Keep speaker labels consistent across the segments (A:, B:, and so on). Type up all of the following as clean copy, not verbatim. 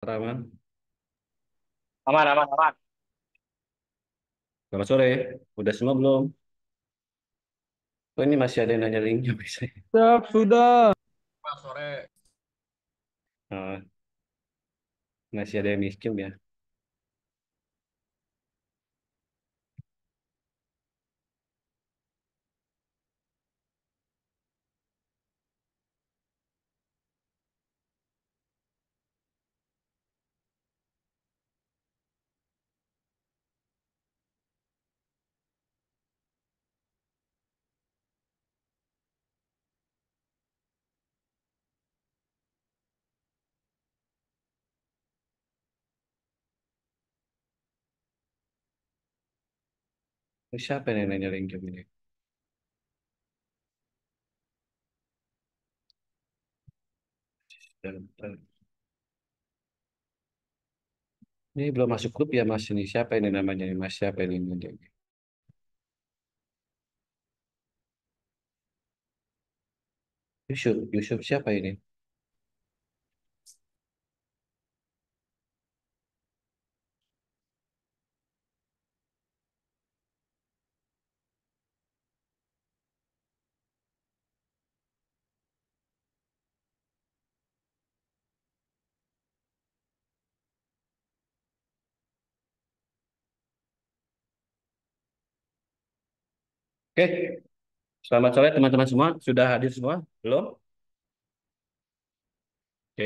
A: Rahman,
B: Aman, aman, aman.
A: selamat sore. Udah semua belum? Oh ini masih ada yang nanya linknya bisa.
B: Siap, sudah. Pak, sore.
A: Eh, masih ada yang miskin ya. Ini siapa yang nanya linknya ini? Ini belum masuk grup ya Mas ini. Siapa ini namanya ini Mas? Siapa ini namanya ini? Yusuf, Yusuf siapa ini? Oke, selamat sore teman-teman semua. Sudah hadir semua? Belum? Oke,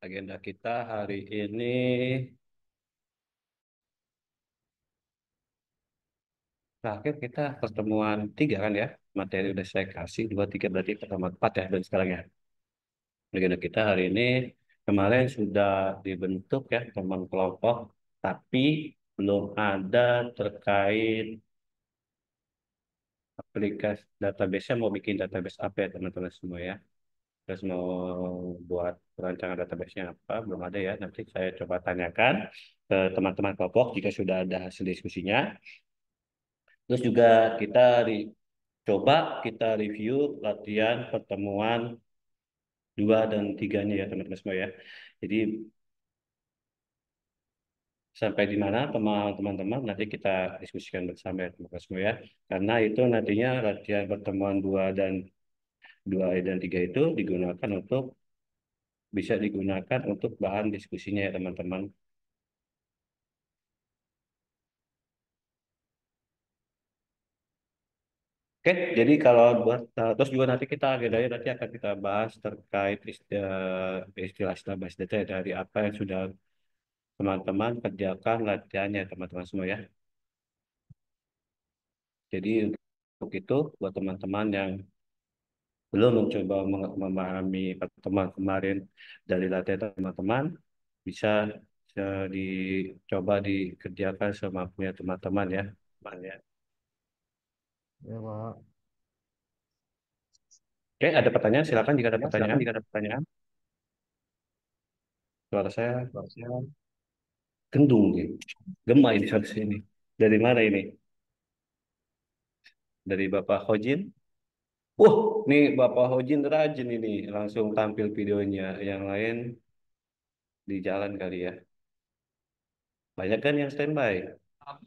A: agenda kita hari ini terakhir kita pertemuan tiga kan ya. Materi udah saya kasih dua tiga berarti pertemuan empat ya dari sekarang ya. Agenda kita hari ini kemarin sudah dibentuk ya teman kelompok, tapi belum ada terkait aplikasi database-nya mau bikin database apa ya teman-teman semua ya. Terus mau buat perancangan database-nya apa, belum ada ya. Nanti saya coba tanyakan ke teman-teman kelompok jika sudah ada hasil diskusinya. Terus juga kita coba kita review latihan pertemuan dua dan tiganya ya teman-teman semua ya. Jadi sampai di mana teman-teman nanti kita diskusikan bersama ya teman-teman semua ya. Karena itu nantinya latihan pertemuan dua dan tiga itu digunakan untuk bisa digunakan untuk bahan diskusinya ya teman-teman. Oke, jadi kalau buat terus juga nanti kita agendanya nanti akan kita bahas terkait istilah-istilah bahasa data dari apa yang sudah teman-teman kerjakan latihannya teman-teman semua ya. Jadi untuk itu buat teman-teman yang belum mencoba memahami pertemuan kemarin dari latihan teman-teman bisa dicoba dikerjakan semampunya teman-teman ya. Teman ya.
B: Ya, Pak.
A: Oke, ada pertanyaan silakan jika ada
B: Ya, silakan
A: pertanyaan.
B: jika ada pertanyaan.
A: Suara saya
B: Silakan.
A: gendung gitu. Gema ini suara saya ini. Dari mana ini? Dari Bapak Hojin. Wah, nih Bapak Hojin rajin ini langsung tampil videonya. Yang lain di jalan kali ya. Banyak kan yang standby?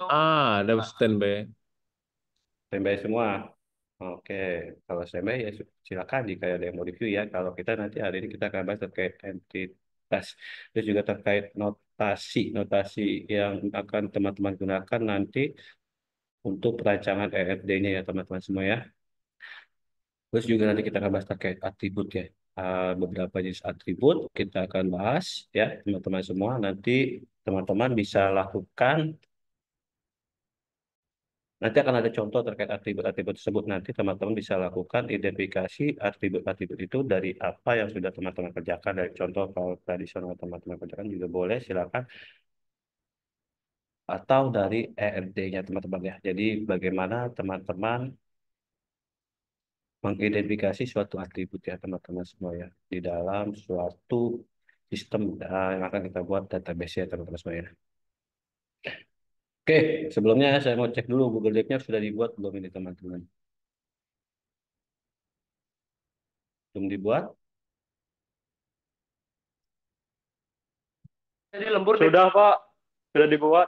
B: Ada standby.
A: Standby semua. Oke, kalau standby ya silakan jika ada yang mau review ya. Kalau kita nanti hari ini kita akan bahas terkait entitas, terus juga terkait notasi yang akan teman-teman gunakan nanti untuk perancangan EFD-nya ya teman-teman semua ya. Terus juga nanti kita akan bahas terkait atribut ya. Beberapa jenis atribut kita akan bahas ya teman-teman semua. Nanti teman-teman bisa lakukan. Nanti akan ada contoh terkait atribut-atribut tersebut. Nanti teman-teman bisa lakukan identifikasi atribut-atribut itu dari apa yang sudah teman-teman kerjakan. Dari contoh kalau tradisional teman-teman kerjakan juga boleh, silakan. Atau dari EFD-nya teman-teman ya. Jadi bagaimana teman-teman mengidentifikasi suatu atribut ya teman-teman semua ya. Di dalam suatu sistem yang akan kita buat database ya teman-teman semua ya. Oke, sebelumnya saya mau cek dulu Google Drive-nya sudah dibuat belum ini teman-teman. Belum dibuat? Ini lembur sudah Pak, sudah dibuat.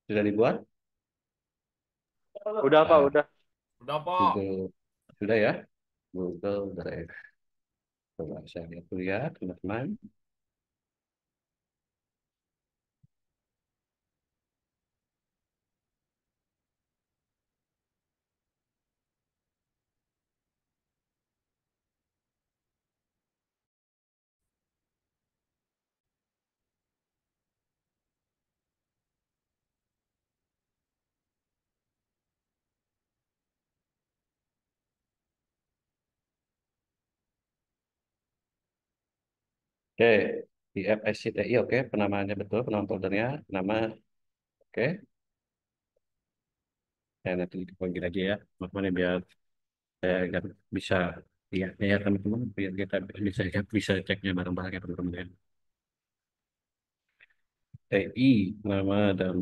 A: Sudah dibuat? Udah Pak, udah.
B: Udah, Pak.
A: Google sudah ya? Google Drive. Coba saya lihat dulu ya, teman-teman. Oke, di app SCTI, oke, penamaannya betul, penamaan foldernya, nama, oke. Saya nanti dipanggil aja ya, teman-teman ya, biar saya nggak bisa lihat ya teman-teman, biar kita bisa ceknya bareng-bareng ya teman-teman ya. TI, nama dan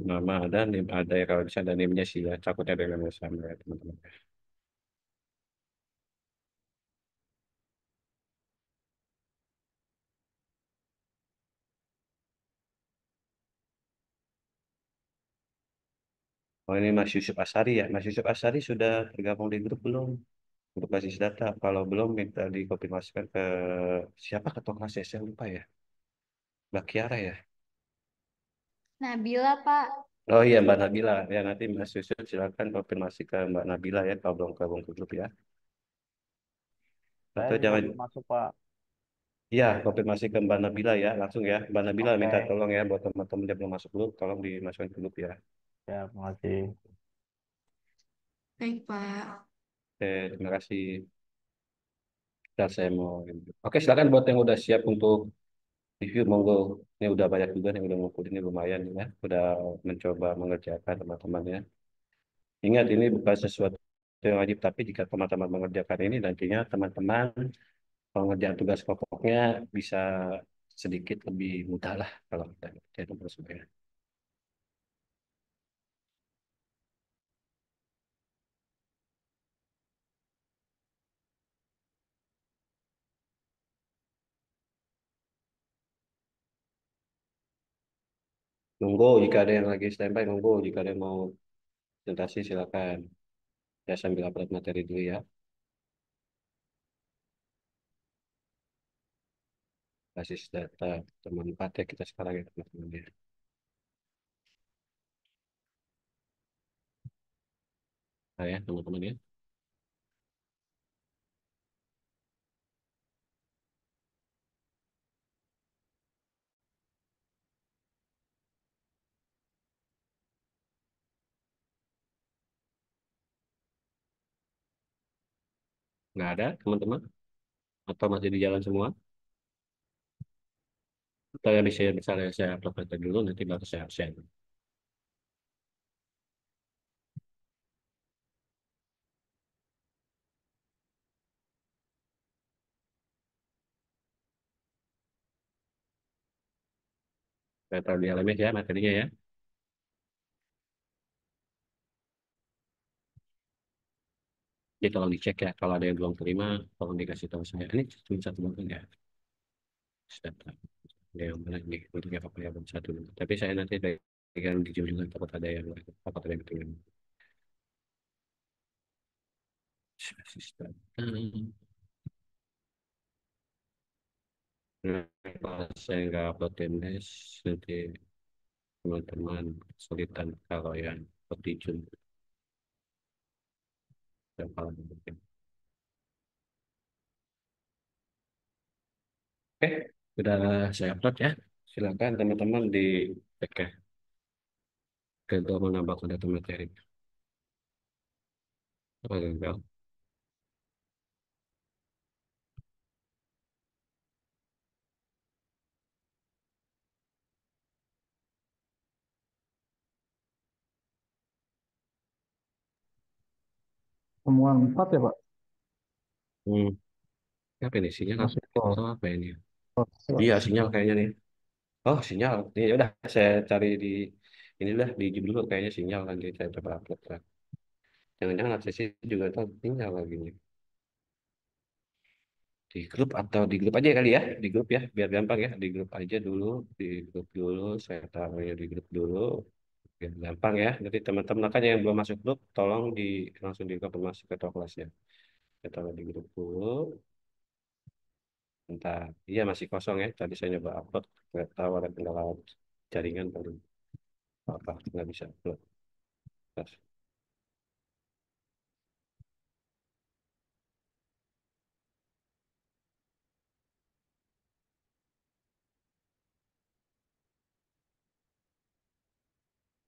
A: NIM ada ya, kalau bisa ada NIM-nya sih ya, takutnya ada yang sama ya teman-teman. Oh ini Mas Yusuf Asari ya, Mas Yusuf Asari sudah tergabung di grup belum? Untuk basis data, kalau belum minta dikonfirmasikan ke siapa ketua kelas ya, saya lupa ya, Mbak Kiara ya.
C: Nabila, Pak.
A: Oh iya Mbak Nabila, ya nanti Mas Yusuf silakan konfirmasi ke Mbak Nabila ya kalau belum gabung ke grup ya.
B: Saya
A: Atau
B: juga
A: jangan,
B: belum masuk, Pak.
A: ya konfirmasi ke Mbak Nabila ya langsung ya. Mbak Nabila minta
B: Oke.
A: tolong ya buat teman-teman yang belum masuk grup, tolong dimasukkan ke grup ya.
B: Ya, makasih.
C: Baik, Pak.
A: Oke, terima kasih. Dan saya mau, oke silakan buat yang udah siap untuk review monggo. Ini udah banyak juga yang udah ngumpul ini lumayan ya, udah mencoba mengerjakan teman-temannya. Ingat ini bukan sesuatu yang wajib, tapi jika teman-teman mengerjakan ini nantinya teman-teman pengerjaan tugas pokoknya bisa sedikit lebih mudah lah kalau kita itu maksudnya. Monggo jika ada yang lagi standby, monggo jika ada yang mau presentasi silakan. Ya sambil upload materi dulu ya. Basis data teman 4 ya kita sekarang ya teman-teman ya. Nah ya teman-teman ya. Nggak ada teman-teman? Atau masih di jalan semua? Atau yang bisa misalnya saya upload materi dulu nanti baru saya share. Saya taruh di LMS ya materinya ya. Jadi tolong dicek ya kalau ada yang belum terima, tolong dikasih tahu saya. Ini cuma satu doang ya. Data. Ada yang mana nih bentuknya apa ya belum satu. Tapi saya nanti bagian di juga takut ada yang takut ada yang ketinggalan. Sistem. Nah, kalau saya nggak upload TMS, nanti teman-teman kesulitan kalau yang petijun dan kalau mungkin. Oke, sudah saya upload ya. Silakan teman-teman di cek ya untuk menambahkan data materi. Apa gagal?
B: Semua 4 ya, Pak?
A: Hmm, apa ini sinyal
B: Masih kok.
A: atau apa ini? Iya sinyal kayaknya nih. Oh sinyal. Ini ya udah saya cari di inilah di YouTube dulu kayaknya sinyal nanti saya coba upload lah. Jangan-jangan aksesnya juga tahu sinyal lagi nih. Di grup atau di grup aja kali ya, di grup ya, biar gampang ya, di grup aja dulu, di grup dulu, saya taruhnya di grup dulu, biar gampang ya. Jadi teman-teman makanya yang belum masuk grup, tolong langsung dikonfirmasi ke ketua kelasnya. Saya taruh di grup dulu, entah, iya masih kosong ya, tadi saya nyoba upload, nggak tahu ada kendala jaringan kali, apa, nggak bisa upload. Terus,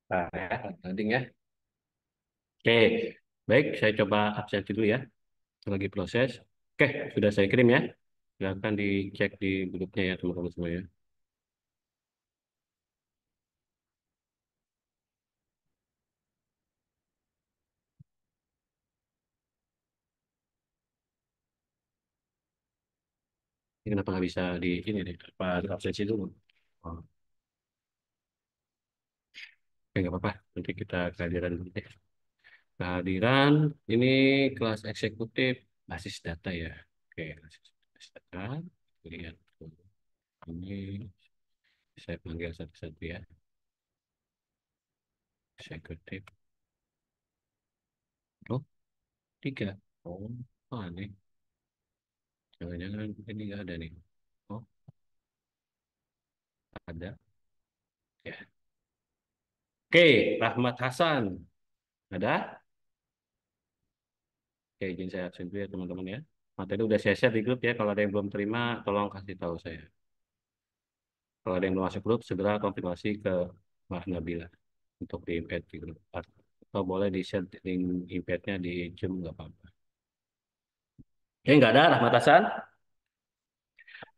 A: nah ya, landing ya. Oke, baik, saya coba absen dulu ya, lagi proses. Oke, sudah saya kirim ya. Silakan dicek di grupnya ya teman-teman semua ya. Ini kenapa nggak bisa di ini deh? Apa di absensi dulu? Oh, oke, nggak apa-apa. Nanti kita kehadiran dulu deh. Kehadiran ini kelas eksekutif basis data ya. Oke, basis data. Lihat dulu. Ini saya panggil satu-satu ya. Eksekutif. Oh, tiga. Oh, nih. Jangan-jangan ini nggak ada nih. Oh, ada. Ya. Oke, Rahmat Hasan. Ada? Oke, izin saya absen dulu ya teman-teman ya. Materi udah saya share di grup ya. Kalau ada yang belum terima, tolong kasih tahu saya. Kalau ada yang belum masuk grup, segera konfirmasi ke Mbak Nabila untuk di invite di grup. Atau boleh di share link invite-nya di Zoom, nggak apa-apa. Oke, nggak ada Rahmat Hasan.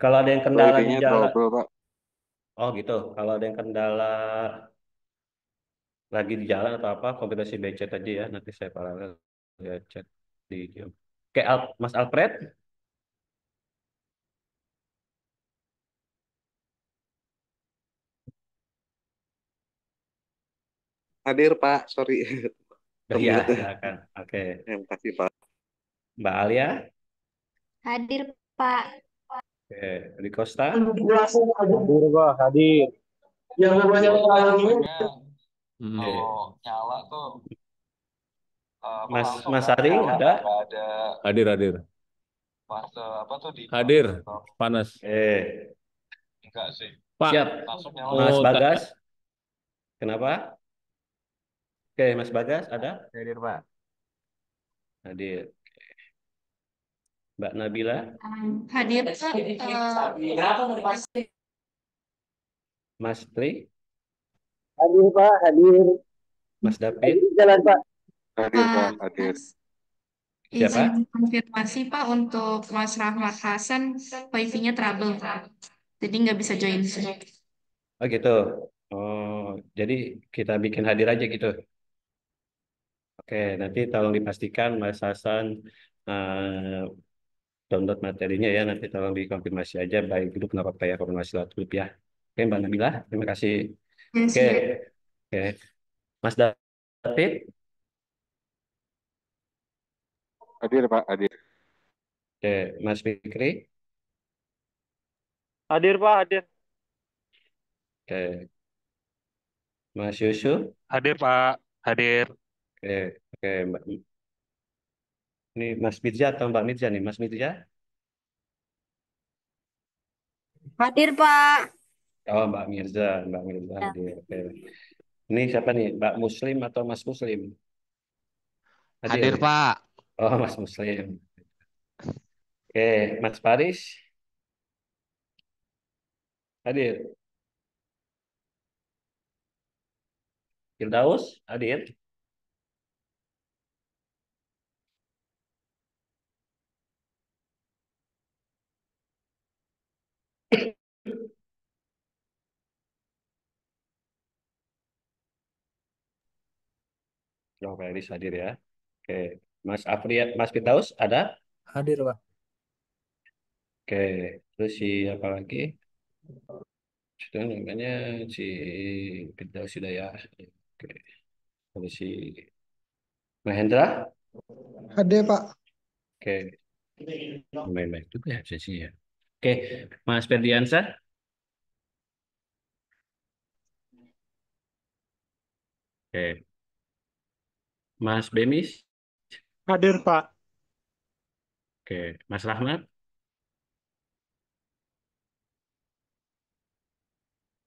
A: Kalau ada yang
C: Pak
A: kendala di
C: ID-nya
A: jalan,
C: trouble, Pak.
A: oh gitu. Kalau ada yang kendala lagi di jalan atau apa, konfirmasi by chat aja ya. Nanti saya paralel ya chat di Zoom. Oke, Mas Alfred.
C: Hadir, Pak. Sorry.
A: Oh iya,
C: Termute.
A: silakan. Oke,
C: Terima kasih, Pak.
A: Mbak Alia.
D: Hadir, Pak.
A: Oke, Rikosta.
B: Hadir, Pak. Hadir. Yang namanya
A: Oke.
B: orang ini.
A: Oke.
E: Kalau nyala tuh apa
A: Mas
E: langsung
A: Mas
E: kan
A: Aring
E: nyala
A: ada?
E: nggak ada
F: Hadir, hadir.
E: fase apa tuh di
F: Hadir,
E: atau
F: panas.
E: enggak sih
F: Pak,
A: Siap.
E: langsung nyala
A: Mas
F: mau tanya.
A: Bagas, kenapa? Oke, Mas Bagas ada?
B: Hadir, Pak.
A: Hadir. Mbak Nabila,
D: Hadir, Pak.
A: Mas Tri,
B: Hadir, Pak. Hadir.
A: Mas
B: Hadir
A: David,
B: jalan, Pak.
C: Hadir, Pak.
D: Pak,
C: Hadir.
D: izin
A: siapa?
D: konfirmasi Pak untuk Mas Rahmat Hasan, wifi-nya trouble. Jadi nggak bisa join.
A: Oh gitu. Oh, jadi kita bikin hadir aja gitu. Oke, nanti tolong dipastikan Mas Hasan download materinya ya. Nanti tolong dikonfirmasi aja baik grup nggak apa-apa ya konfirmasi lewat grup ya. Oke, Mbak Nabila, terima kasih.
D: Ya,
A: Oke,
D: siap.
A: oke. Mas David,
C: Hadir, Pak. Hadir.
A: oke. Mas Fikri,
B: Hadir, Pak. Hadir.
A: oke. Mas Yusuf,
E: hadir Pak hadir
A: oke, oke. Ini Mas Mirza atau Mbak Mirza nih? Mas Mirza?
D: Hadir, Pak.
A: Oh, Mbak Mirza. Mbak Mirza hadir. Oke. Ini siapa nih? Mbak Muslim atau Mas Muslim? Hadir
E: hadir
A: nih.
E: Pak
A: Oh, Mas Muslim. Oke, Mas Faris hadir. Firdaus hadir. Oh, Faris hadir ya. Oke. Mas Afriat, Mas Firdaus ada?
F: Hadir, Pak.
A: Oke. Terus si apa lagi? Sudah namanya si Firdaus sudah ya. Oke. Terus si Mahendra.
B: Hadir, Pak.
A: Oke. Lumayan baik juga ya sesinya. Ya. Oke, Mas Ferdiansyah. Oke, Mas Bemis.
B: Hadir, Pak.
A: Oke, Mas Rahmat.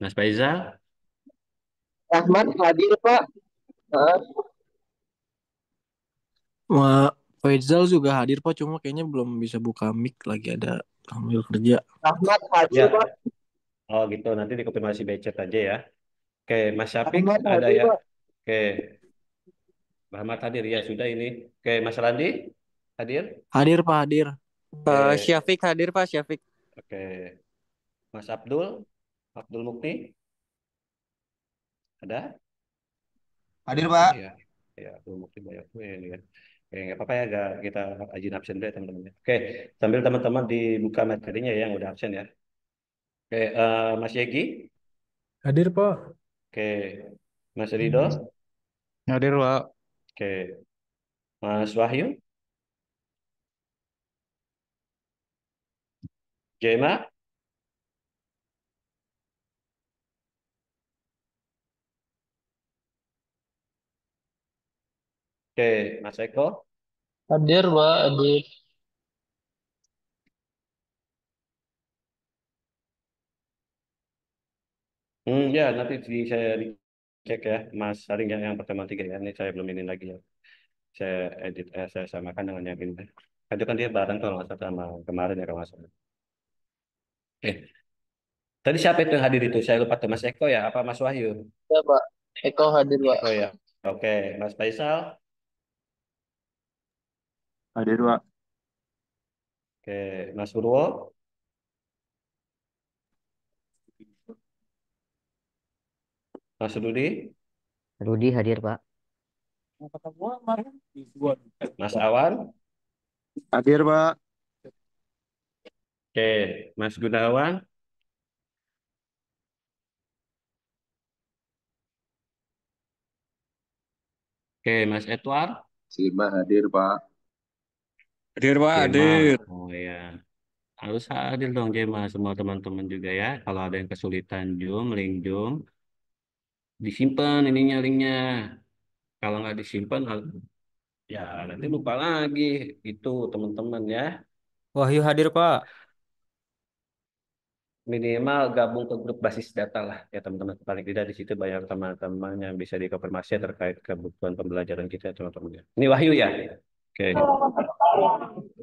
A: Mas Faizal.
G: Rahmat hadir Pak. Heeh.
F: Faizal juga hadir Pak, cuma kayaknya belum bisa buka mic, lagi ada sambil kerja.
G: Rahmat hadir Pak.
A: Ya, oh gitu. Nanti dikonfirmasi becet aja ya. Oke, Mas Syafiq
G: Rahmat
A: ada
G: hadir
A: ya.
G: Pak.
A: Oke, Rahmat hadir ya sudah ini. Oke, Mas Randi hadir.
F: Hadir Pak, hadir.
A: Oke,
H: Syafiq hadir Pak, Syafiq.
A: oke. Mas Abdul, Abdul Mukti ada?
I: Hadir
A: Oh
I: Pak.
A: ya, ya Abdul Mukti banyak tuh ya ini ya. Oke, nggak apa-apa ya, kita ajin absen dulu ya teman-teman. Ya. Oke, sambil teman-teman dibuka materinya ya, yang udah absen ya. Oke, Mas Yegi.
B: Hadir, Pak.
A: Oke, Mas Rido.
E: Hadir, Pak.
A: Oke, Mas Wahyu. Jema. Oke, Mas Eko.
G: Hadir Pak, hadir.
A: Ya nanti saya dicek ya, Mas Saring yang pertemuan tiga ya. Ini saya belum ini lagi ya. Saya edit, saya samakan dengan yang ini. Itu kan dia bareng kalau nggak salah sama kemarin ya kalau nggak salah. Oke, tadi siapa itu yang hadir itu? Saya lupa tuh Mas Eko ya, apa Mas Wahyu?
G: Ya Pak. Eko hadir Pak.
A: Eko ya. Oke, Mas Faisal.
C: Hadir, Pak.
A: Oke, Mas Purwo. Mas Rudi.
H: Rudi hadir Pak.
A: Mas Awan.
C: Hadir, Pak.
A: Oke, Mas Gunawan. Oke, Mas Edward.
C: Sima hadir, Pak.
E: Hadir, Pak,
A: Jema.
E: hadir.
A: Oh ya, harus hadir dong Jema, semua teman-teman juga ya. Kalau ada yang kesulitan Zoom, link Zoom, disimpan ininya linknya. Kalau nggak disimpan, ya nanti lupa lagi. Itu teman-teman ya.
H: Wahyu hadir Pak.
A: Minimal gabung ke grup basis data lah ya teman-teman. Paling tidak di situ banyak teman-teman yang bisa dikonfirmasi terkait kebutuhan pembelajaran kita teman-teman. Ini Wahyu ya. Oke.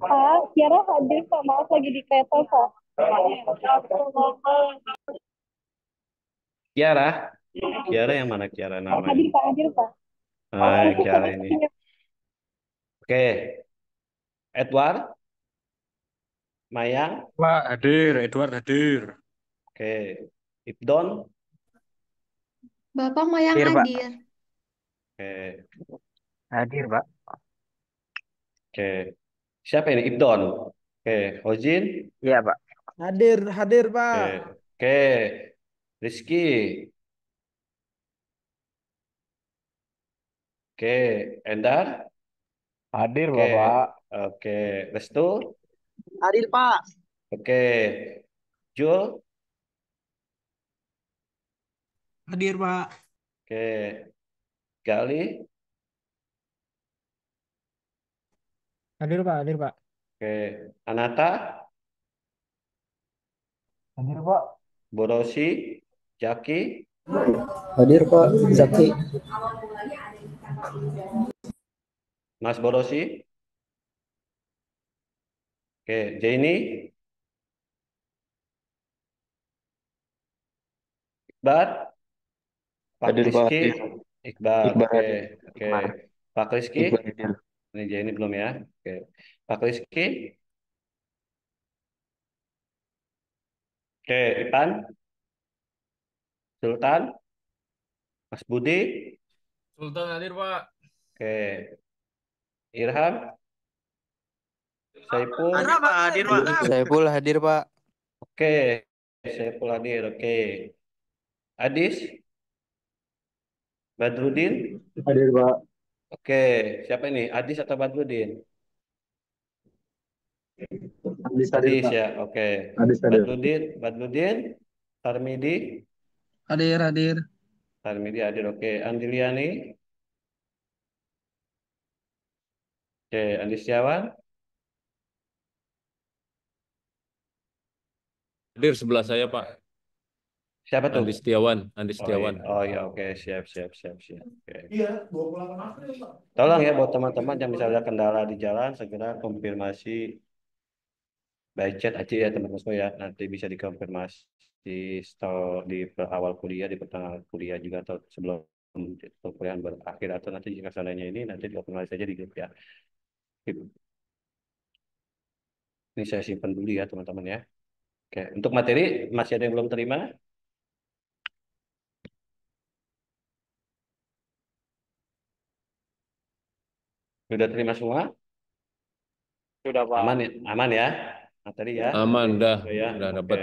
J: Pak, Kiara hadir Pak, maaf lagi di kereta Pak.
A: Kiara. Kiara yang mana Kiara namanya?
J: Hadir Pak, hadir Pak.
A: Hai Kiara ini. Oke. Edward. Mayang.
E: Pak, hadir. Edward hadir.
A: Oke. Ibdon.
D: Bapak Mayang
H: Hadir, Pak.
D: hadir.
A: Oke.
H: Hadir Pak.
A: Oke. Siapa ini? Ibdon. Oke. Hojin.
H: Iya Pak.
F: Hadir, hadir
A: Oke.
F: Pak.
A: Oke. Rizky. Oke. Endar.
B: Hadir,
A: Oke.
B: Bapak.
A: Oke. Restu.
G: Hadir Pak.
A: Oke. Jul.
F: Hadir Pak.
A: Oke. Gali.
F: Hadir Pak, hadir Pak.
A: Oke. Anata.
B: Hadir, Pak.
A: Borosi. Jaki.
G: Hadir Pak, Zaki.
A: Mas Borosi. Oke. Jenny. Iqbal. Pak
C: Hadir, Pak.
A: Rizky. Iqbal.
C: Iqbal
A: Oke.
C: hadir.
A: Oke. Pak Rizky.
C: Iqbal hadir.
A: Ini Jenny belum ya. Oke. Pak Rizky. Oke. Ipan. Sultan. Mas Budi.
F: Sultan hadir Pak.
A: Oke. Irham. Saipul.
H: Hadir Pak. Saiful hadir Pak.
A: Oke. Saipul hadir. Oke. Adis. Badrudin.
B: Hadir, Pak.
A: Oke. Siapa ini? Adis atau Badrudin?
B: Adis hadir,
A: Adis
B: Pak.
A: ya, oke.
B: Adis hadir.
A: Badrudin, Tarmidi,
G: Hadir.
A: hadir, oke. Andiliani, oke. Andi Setiawan,
K: Hadir sebelah saya, Pak.
A: siapa tuh?
K: Andi Setiawan. Andi
A: Oh iya,
K: Setiawan.
A: oke, siap. Oke. Tolong ya buat teman-teman yang misalnya ada kendala di jalan, segera konfirmasi by chat aja ya teman-teman semua ya. Nanti bisa dikonfirmasi di awal kuliah, di pertengahan kuliah juga atau sebelum perkuliahan berakhir atau nanti jika seandainya ini nanti dikonfirmasi saja di grup ya. Ini saya simpan dulu ya teman-teman ya. Oke, untuk materi masih ada yang belum terima? Sudah terima semua?
B: Sudah, Pak.
A: Aman ya materi ya.
K: Aman, dah.
A: Ya,
K: Udah
A: oke.
K: dapat.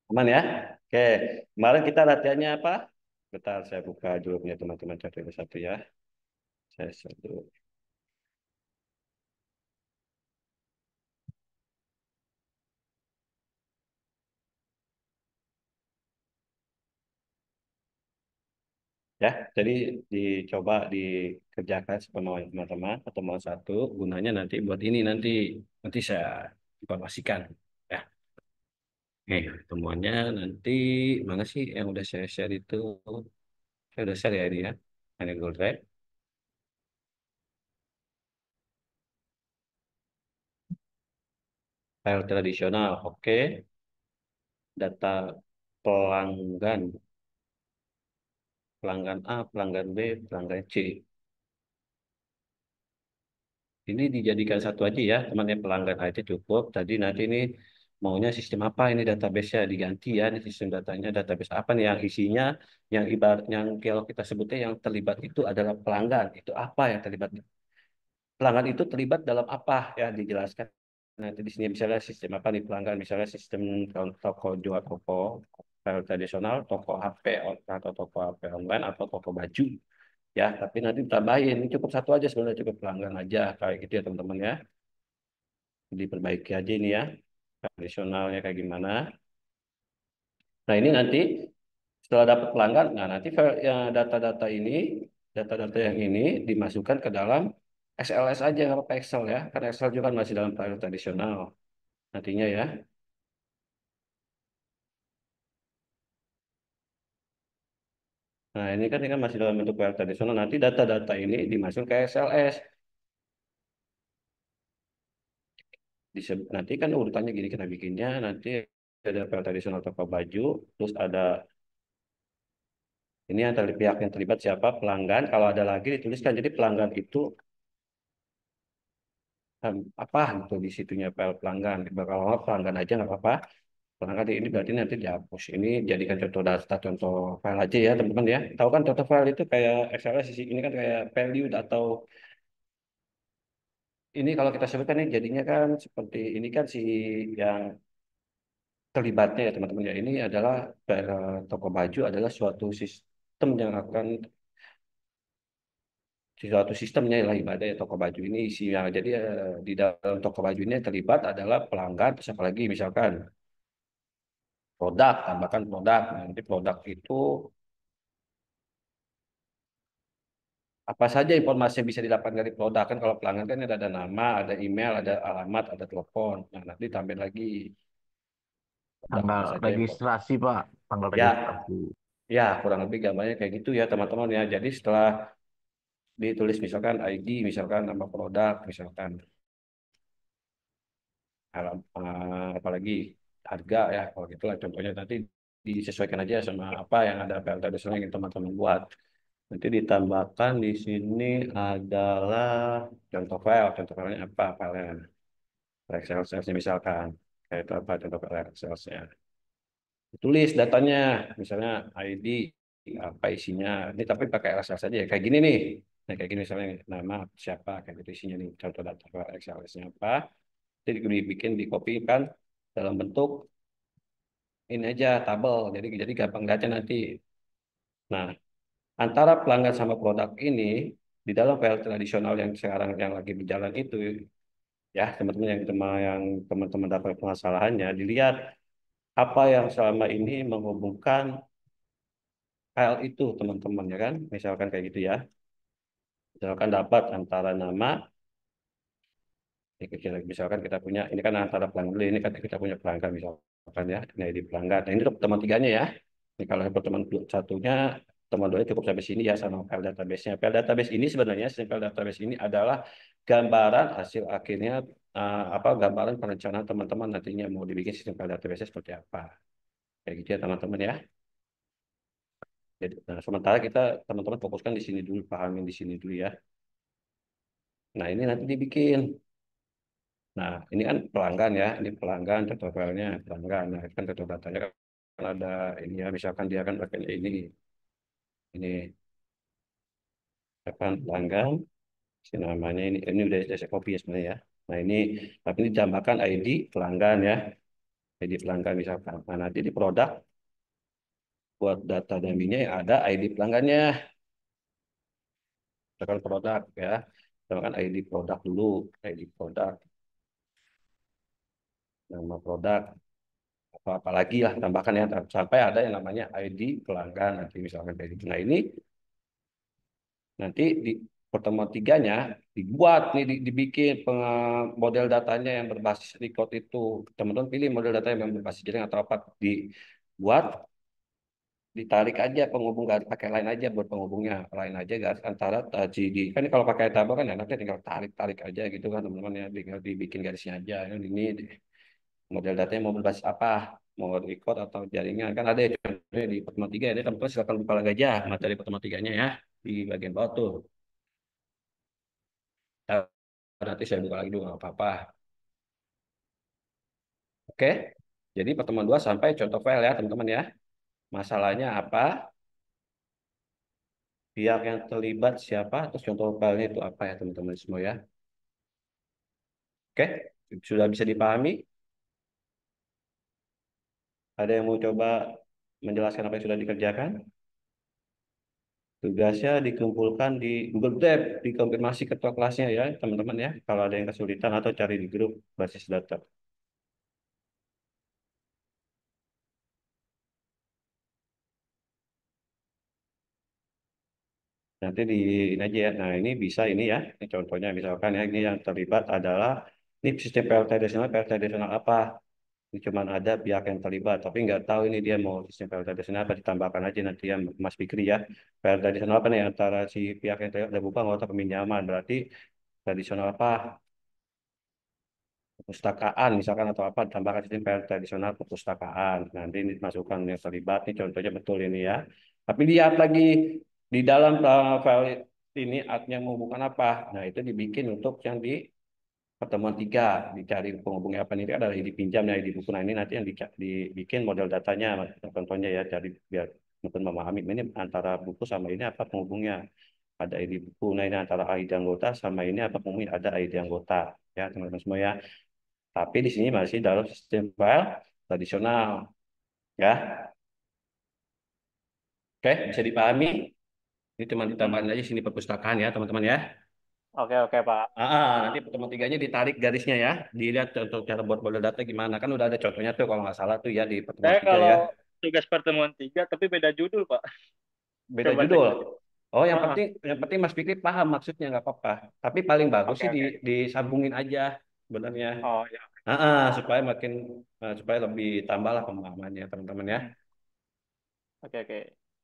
A: Aman ya. Oke, kemarin kita latihannya apa? Bentar, saya buka grupnya teman-teman satu ya. Saya satu. Ya, jadi dicoba dikerjakan sepemahaman teman-teman atau mau satu gunanya nanti buat ini nanti saya informasikan ya. Temuannya nanti mana sih yang udah saya share itu? Saya udah share ya ini ya. Ini Google Drive. File tradisional, oke. Data pelanggan, pelanggan A, pelanggan B, pelanggan C. Ini dijadikan satu aja ya, teman-teman pelanggan aja cukup. Tadi nanti ini maunya sistem apa ini database-nya diganti ya, ini sistem datanya database apa nih yang isinya, yang ibarat yang kalau kita sebutnya yang terlibat itu adalah pelanggan. Itu apa yang terlibat? Pelanggan itu terlibat dalam apa ya dijelaskan. Nanti di sini misalnya sistem apa nih pelanggan, misalnya sistem toko jual toko tradisional, toko HP atau toko HP online atau toko baju ya. Tapi nanti tambahin ini cukup satu aja sebenarnya cukup pelanggan aja kayak gitu ya teman-teman ya. Diperbaiki aja ini ya tradisionalnya kayak gimana. Nah ini nanti setelah dapat pelanggan, nah nanti ya, data-data yang ini dimasukkan ke dalam XLS aja nggak apa-apa Excel ya, karena Excel juga kan masih dalam file tradisional nantinya ya. Nah ini kan masih dalam bentuk file tradisional. Nanti data-data ini dimasukkan ke XLS. Nanti kan urutannya gini kita bikinnya. Nanti ada file tradisional toko baju, terus ada ini yang pihak yang terlibat siapa pelanggan. Kalau ada lagi dituliskan. Jadi pelanggan itu apa gitu di situnya file pelanggan. Kalau nggak pelanggan aja nggak apa-apa. Pelanggan ini berarti nanti dihapus. Ini jadikan contoh data, contoh file aja ya teman-teman ya. Tahu kan contoh file itu kayak XLS ini kan kayak value atau ini kalau kita sebutkan ini jadinya kan seperti ini kan si yang terlibatnya ya teman-teman ya. Ini adalah toko baju adalah suatu sistem yang akan suatu sistemnya lah ibadah ya toko baju ini isinya. Jadi di dalam toko baju ini yang terlibat adalah pelanggan, terus apa lagi misalkan produk, tambahkan produk. Nanti produk itu apa saja informasi yang bisa didapatkan dari produk kan kalau pelanggan kan ada nama, ada email, ada alamat, ada telepon. Nah, nanti tambah lagi produk apa
H: Tanggal
A: saja
H: registrasi, Pak. Tanggal
A: ya,
H: registrasi.
A: ya kurang lebih gambarnya kayak gitu ya teman-teman ya. Jadi setelah ditulis misalkan ID, misalkan nama produk, misalkan apalagi harga ya, kalau gitulah contohnya nanti disesuaikan aja sama apa yang ada file tradisional yang teman-teman buat. Nanti ditambahkan di sini adalah contoh filenya apa, filenya Excel misalkan, kayak itu apa contoh file Excel-nya. Tulis datanya, misalnya ID, apa isinya, ini tapi pakai Excel saja ya, kayak gini nih. Nah, kayak gini misalnya nama siapa, kayak gitu isinya nih, contoh data file Excel-nya apa. Jadi dibikin, dikopikan dalam bentuk ini aja tabel. Jadi gampang baca nanti. Nah, antara pelanggan sama produk ini di dalam file tradisional yang sekarang yang lagi berjalan itu ya teman-teman yang teman-teman dapat permasalahannya dilihat apa yang selama ini menghubungkan file itu teman-teman ya kan misalkan kayak gitu ya misalkan dapat antara nama misalkan kita punya ini kan antara pelanggan dulu, ini kan kita punya pelanggan misalkan ya ini ID pelanggan nah ini untuk teman tiganya ya ini kalau teman satunya teman dua cukup sampai sini ya sama file database-nya. File database ini sebenarnya file database ini adalah gambaran hasil akhirnya apa gambaran perencanaan teman-teman nantinya mau dibikin sistem file database seperti apa kayak gitu ya teman-teman ya. Jadi, nah, sementara kita teman-teman fokuskan di sini dulu, pahamin di sini dulu ya. Nah ini nanti dibikin. Nah ini kan pelanggan ya, ini pelanggan contoh filenya pelanggan. Nah kan contoh datanya kan ada ini ya, misalkan dia kan pakai ini akan pelanggan, si namanya ini udah saya copy ya sebenarnya ya. Nah ini tapi ini ditambahkan ID pelanggan ya, ID pelanggan misalkan. Nah nanti di produk buat data dummy-nya yang ada ID pelanggannya, misalkan produk ya, tambahkan ID produk dulu, ID produk, nama produk, apa lagi lah tambahkan ya sampai ada yang namanya ID pelanggan nanti misalkan kayak gitu. Nah ini nanti di pertemuan tiganya dibuat nih dibikin model datanya yang berbasis record itu teman-teman pilih model data yang berbasis jaring atau apa dibuat ditarik aja penghubung garis pakai line aja buat penghubungnya line aja garis antara GD kan ini kalau pakai tabel kan enaknya tinggal tarik aja gitu kan teman-teman ya tinggal dibikin garisnya aja ini model datanya mau berbasis apa mau record atau jaringan kan ada ya contohnya di pertemuan tiga ini teman-teman silakan buka lagi aja materi pertemuan tiganya ya di bagian bawah tuh. Nah, nanti saya buka lagi dulu nggak apa-apa. Oke, jadi pertemuan 2 sampai contoh file ya teman-teman ya. Masalahnya apa? Pihak yang terlibat siapa? Terus contoh filenya itu apa ya teman-teman semua ya. Oke, sudah bisa dipahami? Ada yang mau coba menjelaskan apa yang sudah dikerjakan? Tugasnya dikumpulkan di Google Drive, dikonfirmasi ketua kelasnya ya teman-teman ya. Kalau ada yang kesulitan atau cari di grup basis data. Nanti di ini aja ya. Nah ini bisa ini ya. Ini contohnya misalkan ya ini yang terlibat adalah ini sistem PL tradisional apa? Ini cuma ada pihak yang terlibat, tapi nggak tahu ini dia mau sistem PL tradisional apa ditambahkan aja nanti ya Mas Fikri ya. PL tradisional apa nih antara si pihak yang terlibat ada bukan atau peminjaman berarti tradisional apa? Perpustakaan misalkan atau apa tambahkan sistem tradisional perpustakaan nanti ini masukkan yang terlibat ini contohnya betul ini ya tapi lihat lagi di dalam file ini artnya mau bukan apa nah itu dibikin untuk yang di pertemuan tiga dicari penghubungnya apa ini adalah dipinjam ya di buku nah ini nanti yang dibikin model datanya contohnya ya jadi biar mungkin memahami ini antara buku sama ini apa penghubungnya ada ID buku nah ini antara ID anggota sama ini apa penghubungnya ada ID anggota ya teman-teman semua ya tapi di sini masih dalam sistem file tradisional. Ya, oke, bisa dipahami. Ini cuma ditambahin aja sini perpustakaan ya, teman-teman ya.
B: Oke, oke, Pak.
A: Nanti pertemuan tiganya ditarik garisnya ya. Dilihat contoh cara buat model data gimana. Kan udah ada contohnya tuh kalau nggak salah tuh ya di pertemuan
B: Saya
A: tiga
B: kalau
A: ya.
B: tugas pertemuan 3 tapi beda judul, Pak.
A: Beda
B: Coba cek
A: judul.
B: lagi.
A: Oh,
B: Heeh.
A: yang penting Mas Fikri paham maksudnya nggak apa-apa. Tapi paling bagus
B: Oke,
A: sih
B: oke.
A: disambungin aja sebenarnya.
B: Oh, ya.
A: Supaya makin supaya lebih tambah lah pemahamannya teman-teman ya.
B: Hmm. Oke, oke.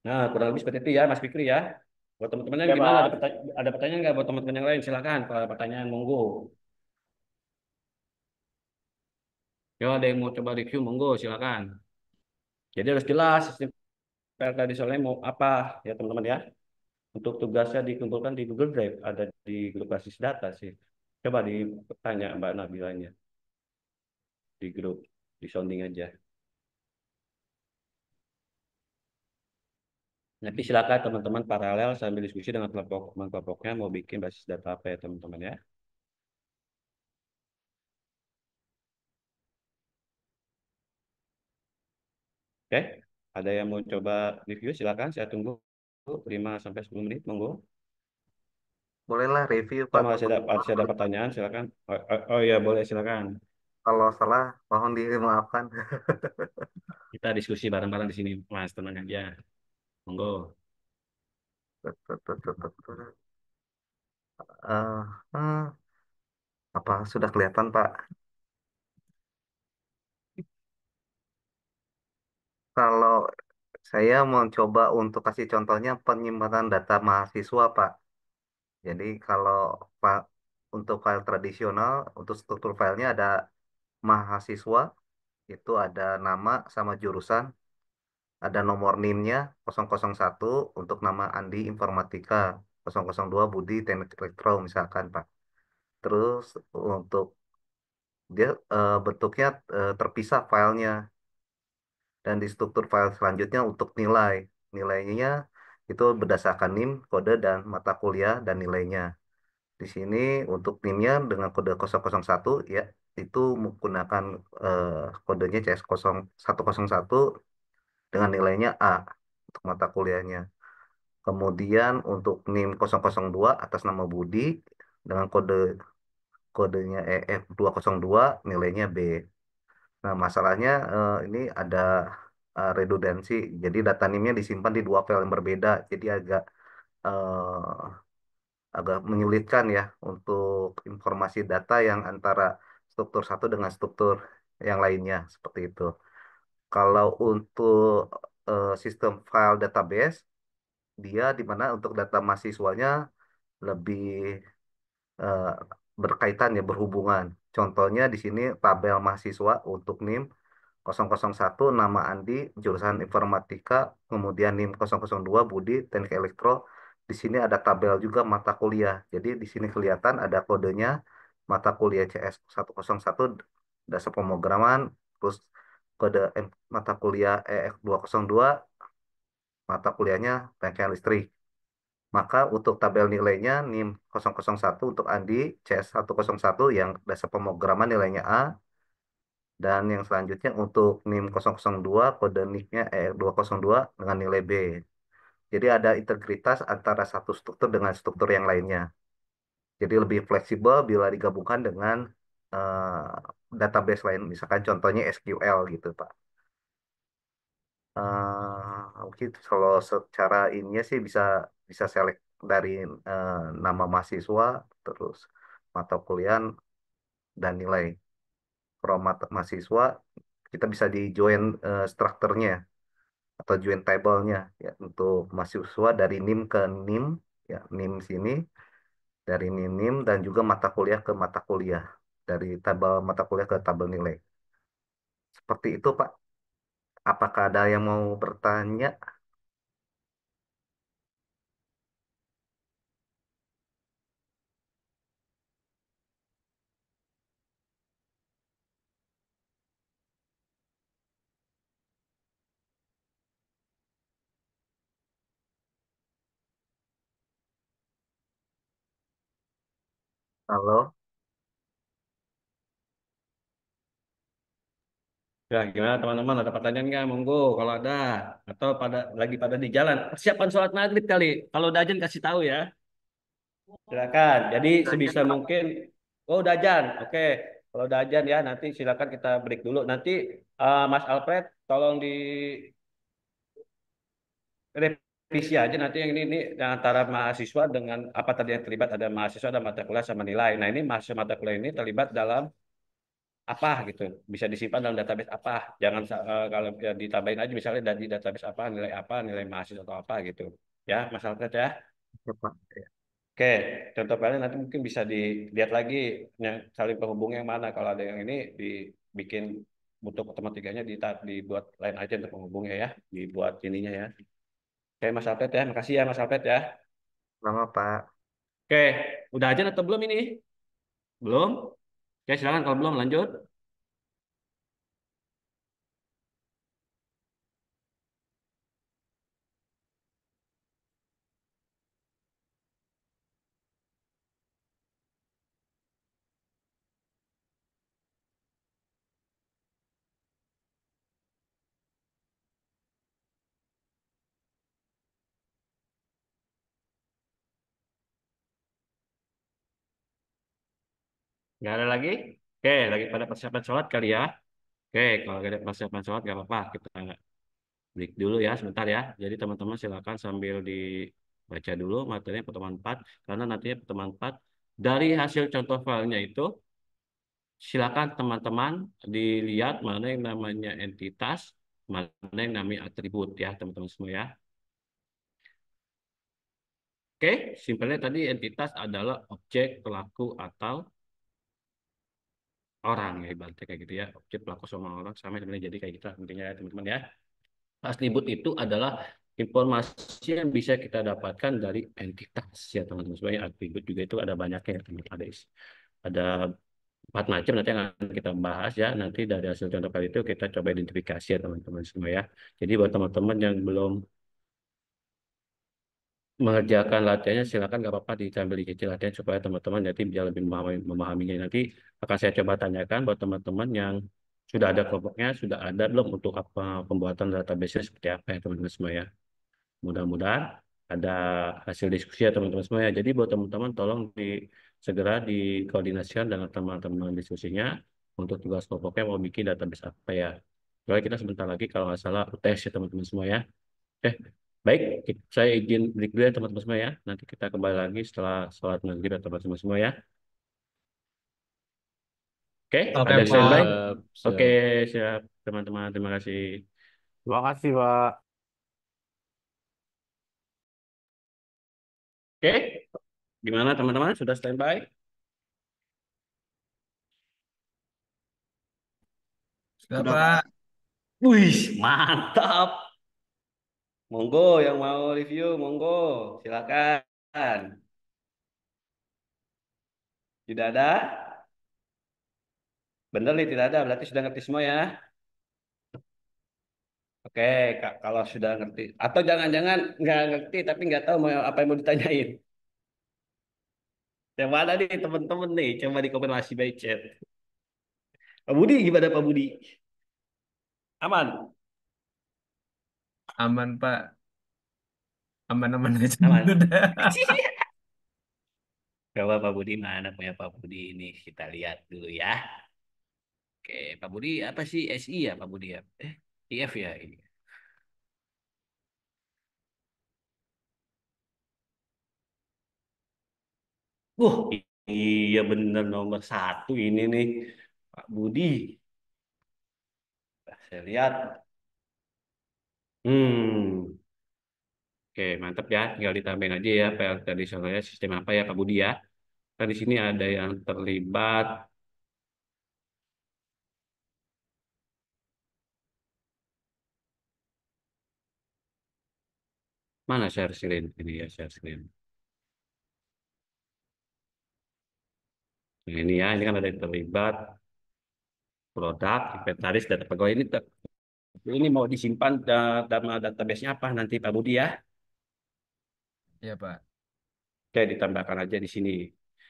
A: Nah, kurang lebih seperti itu ya, Mas Fikri ya. Buat teman-temannya
B: Oke,
A: gimana?
B: Pak.
A: Ada pertanyaan nggak buat teman-teman yang lain? Silakan. Kalau ada pertanyaan, monggo. Yo, ada yang mau coba review, monggo, silakan. Jadi harus jelas sistem file tradisionalnya mau apa, ya teman-teman ya. Untuk tugasnya dikumpulkan di Google Drive, ada di grup basis data sih. Coba ditanya Mbak Nabilanya di grup, di sounding aja. Nanti silakan teman-teman paralel sambil diskusi dengan kelompoknya mau bikin basis data apa ya teman-teman ya. Oke, ada yang mau coba review? Silakan, saya tunggu 5 sampai 10 menit, monggo.
L: Bolehlah review
A: Atau
L: Pak.
A: masih ada pertanyaan, silakan. Oh iya, boleh, silakan.
L: Kalau salah, mohon dimaafkan.
A: Kita diskusi bareng-bareng di sini, Mas, tenang aja. Monggo.
L: Eh, eh, apa sudah kelihatan Pak? Kalau saya mau coba untuk kasih contohnya penyimpanan data mahasiswa Pak. Jadi kalau Pak untuk file tradisional, untuk struktur filenya ada mahasiswa, itu ada nama sama jurusan, ada nomor NIM-nya 001 untuk nama Andi Informatika, 002 Budi Teknik Elektro misalkan Pak. Terus untuk dia bentuknya terpisah filenya dan di struktur file selanjutnya untuk nilainya itu berdasarkan NIM, kode dan mata kuliah dan nilainya. Di sini untuk NIM-nya dengan kode 001 ya itu menggunakan kodenya CS101 dengan nilainya A untuk mata kuliahnya. Kemudian untuk NIM 002 atas nama Budi dengan kodenya EF202 nilainya B. Nah, masalahnya ini ada redundansi. Jadi data NIM-nya disimpan di dua file yang berbeda. Jadi agak menyulitkan ya untuk informasi data yang antara struktur satu dengan struktur yang lainnya seperti itu. Kalau untuk sistem file database, dia di mana untuk data mahasiswanya lebih eh, berkaitan ya berhubungan. Contohnya di sini tabel mahasiswa untuk NIM 001 nama Andi jurusan informatika, kemudian NIM 002 Budi Teknik Elektro. Di sini ada tabel juga mata kuliah. Jadi di sini kelihatan ada kodenya mata kuliah CS101 dasar pemrograman, terus kode mata kuliah EF202 mata kuliahnya bangkai listrik. Maka untuk tabel nilainya NIM 001 untuk Andi CS101 yang dasar pemrograman nilainya A, dan yang selanjutnya untuk NIM 002 kode NIC-nya E202 dengan nilai B. Jadi ada integritas antara satu struktur dengan struktur yang lainnya. Jadi lebih fleksibel bila digabungkan dengan database lain, misalkan contohnya SQL gitu, Pak. Mungkin kalau secara ininya sih bisa bisa select dari eh, nama mahasiswa, terus mata kuliah dan nilai. Kalau mahasiswa kita bisa di join strukturnya atau join table-nya ya untuk mahasiswa dari NIM ke NIM ya NIM sini dari NIM dan juga mata kuliah ke mata kuliah dari tabel mata kuliah ke tabel nilai. Seperti itu, Pak. Apakah ada yang mau bertanya? Halo?
A: Ya, gimana teman-teman? Ada pertanyaan nggak? Monggo, kalau ada. Atau lagi pada di jalan. Persiapan sholat maghrib kali. Kalau udah azan kasih tahu ya. Silakan. Jadi sebisa mungkin. Oh, udah azan. Oke. Kalau udah azan ya, nanti silakan kita break dulu. Nanti Mas Alfred, tolong di revisi aja nanti yang ini yang antara mahasiswa dengan apa tadi yang terlibat ada mahasiswa ada mata kuliah sama nilai. Nah ini mahasiswa mata kuliah ini terlibat dalam apa gitu bisa disimpan dalam database apa jangan kalau ya, ditambahin aja misalnya dari database apa nilai mahasiswa atau apa gitu ya Mas Alfred ya.
L: Ya, Pak.
A: Oke, contoh kalian nanti mungkin bisa dilihat lagi yang saling penghubungnya yang mana kalau ada yang ini dibikin untuk matematikanya dibuat lain aja untuk penghubungnya ya dibuat ininya ya. Oke Mas Alfred ya makasih ya Mas Alfred ya.
L: Lama, Pak.
A: Oke, udah aja atau belum ini? Belum? Oke, silakan kalau belum lanjut. Nggak ada lagi? Oke, lagi pada persiapan sholat kali ya. Oke, kalau nggak ada persiapan sholat nggak apa-apa. Kita break dulu ya sebentar ya. Jadi teman-teman silakan sambil dibaca dulu materinya pertemuan 4. Karena nantinya pertemuan 4 dari hasil contoh filenya itu silakan teman-teman dilihat mana yang namanya entitas, mana yang namanya atribut ya teman-teman semua ya. Oke, simpelnya tadi entitas adalah objek, pelaku, atau orang ya ibaratnya kayak gitu ya. Objek, pelaku, sama orang sama sebenarnya jadi kayak gitu lah intinya ya teman-teman ya. Atribut itu adalah informasi yang bisa kita dapatkan dari entitas ya teman-teman. Sebenarnya atribut juga itu ada banyaknya ya teman-teman. Ada 4 macam nanti yang akan kita bahas ya. Nanti dari hasil contoh kali itu kita coba identifikasi ya teman-teman semua ya. Jadi buat teman-teman yang belum mengerjakan latihannya silakan nggak apa-apa diambil dicicil latihan supaya teman-teman nanti bisa lebih memahaminya. Nanti akan saya coba tanyakan buat teman-teman yang sudah ada kelompoknya, sudah ada belum untuk apa pembuatan database seperti apa ya teman-teman semua ya. Mudah-mudahan ada hasil diskusi ya teman-teman semua ya. Jadi buat teman-teman tolong segera dikoordinasikan dengan teman-teman diskusinya untuk tugas kelompoknya mau bikin database apa ya. Soalnya kita sebentar lagi kalau nggak salah UTS ya teman-teman semua ya. Oke, baik. Saya izin break dulu ya teman-teman semua ya. Nanti kita kembali lagi setelah sholat maghrib ya teman-teman semua ya. Oke,
E: Oke,
A: ada yang
E: Pak.
A: standby?
K: Siap,
A: Oke,
K: siap.
A: siap teman-teman. Terima kasih.
E: Terima kasih, Pak.
A: Oke, gimana teman-teman? Sudah standby?
G: Sudah, Pak.
A: Wih, mantap. Monggo yang mau review, monggo. Silakan. Tidak ada? Bener nih, tidak ada. Berarti sudah ngerti semua ya. Oke, Kak, kalau sudah ngerti. Atau jangan-jangan nggak ngerti tapi nggak tahu apa yang mau ditanyain. Yang mana nih teman-teman nih? Coba dikonfirmasi by chat. Pak Budi gimana Pak Budi? Aman?
G: Aman, Pak. Aman-aman aja
A: Aman.
G: dulu dah.
A: Coba Pak Budi mana punya Pak Budi ini kita lihat dulu ya. Oke, Pak Budi apa sih SI ya Pak Budi ya? IF ya ini. Wah, iya bener nomor 1 ini nih Pak Budi. Saya lihat. Hmm, oke mantap ya. Tinggal ditambahin aja ya PL tradisionalnya sistem apa ya Pak Budi ya. Kan di sini ada yang terlibat. Mana share screen ini ya share screen. Nah, ini ya, ini kan ada yang terlibat produk, inventaris, data pegawai ini mau disimpan dalam database-nya apa nanti Pak Budi ya?
G: Iya, Pak.
A: Oke, ditambahkan aja di sini.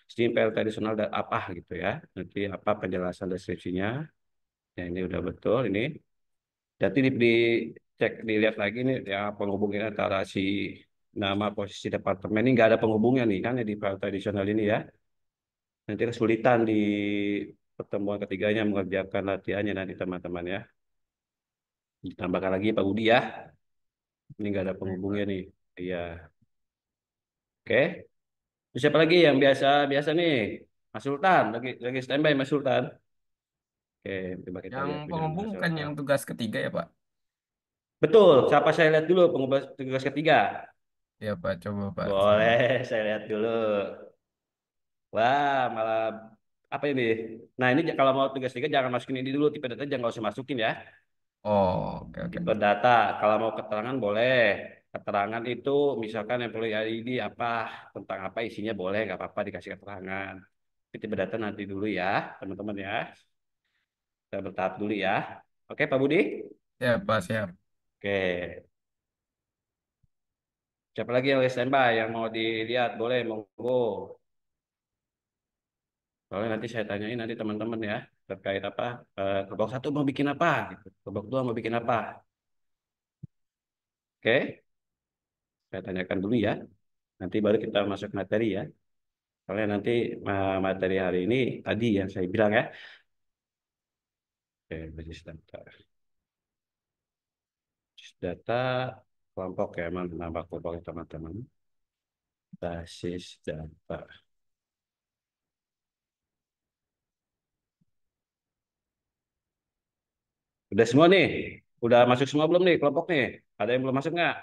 A: Sini PL tradisional dan apa gitu ya. Nanti apa penjelasan deskripsinya. Ya, ini udah betul ini. Jadi dicek dilihat lagi nih ya penghubungnya antara si nama posisi departemen ini nggak ada penghubungnya nih kan ya di PL tradisional ini ya. Nanti kesulitan di pertemuan ketiganya mengerjakan latihannya nanti teman-teman ya. Ditambahkan lagi Pak Budi ya. Ini nggak ada
G: Baik,
A: penghubungnya
G: Pak.
A: nih. Iya. Oke. Terus siapa lagi yang biasa biasa nih? Mas Sultan lagi standby Mas Sultan. Oke, coba kita
G: Yang
A: lihat punya
G: penghubung
A: Mas
G: kan
A: Sultan.
G: yang tugas ketiga ya, Pak?
A: Betul. Siapa saya lihat dulu pengubah tugas ketiga.
G: Ya, Pak. Coba, Pak.
A: Boleh, saya lihat dulu. Wah, malah apa ini? Nah, ini kalau mau tugas tiga jangan masukin ini dulu, tipe data jangan nggak usah masukin ya.
G: Oh, oke, oke.
A: Tipe data, kalau mau keterangan boleh. Keterangan itu misalkan employee ID apa, tentang apa isinya boleh, nggak apa-apa dikasih keterangan. Tapi tipe data nanti dulu ya, teman-teman ya. Kita bertahap dulu ya. Oke, Pak Budi?
G: Ya, Pak. Siap.
A: Oke. Siapa lagi yang lagi standby yang mau dilihat? Boleh, monggo. Soalnya nanti saya tanyain nanti teman-teman ya terkait apa kelompok 1 mau bikin apa gitu. Kelompok 2 mau bikin apa. Oke, saya tanyakan dulu ya. Nanti baru kita masuk materi ya. Soalnya nanti materi hari ini tadi yang saya bilang ya. Oke, basis data. Basis data kelompok ya, emang nambah kelompok ya teman-teman. Basis data. Udah semua nih? Udah masuk semua belum nih kelompok nih? Ada yang belum masuk nggak?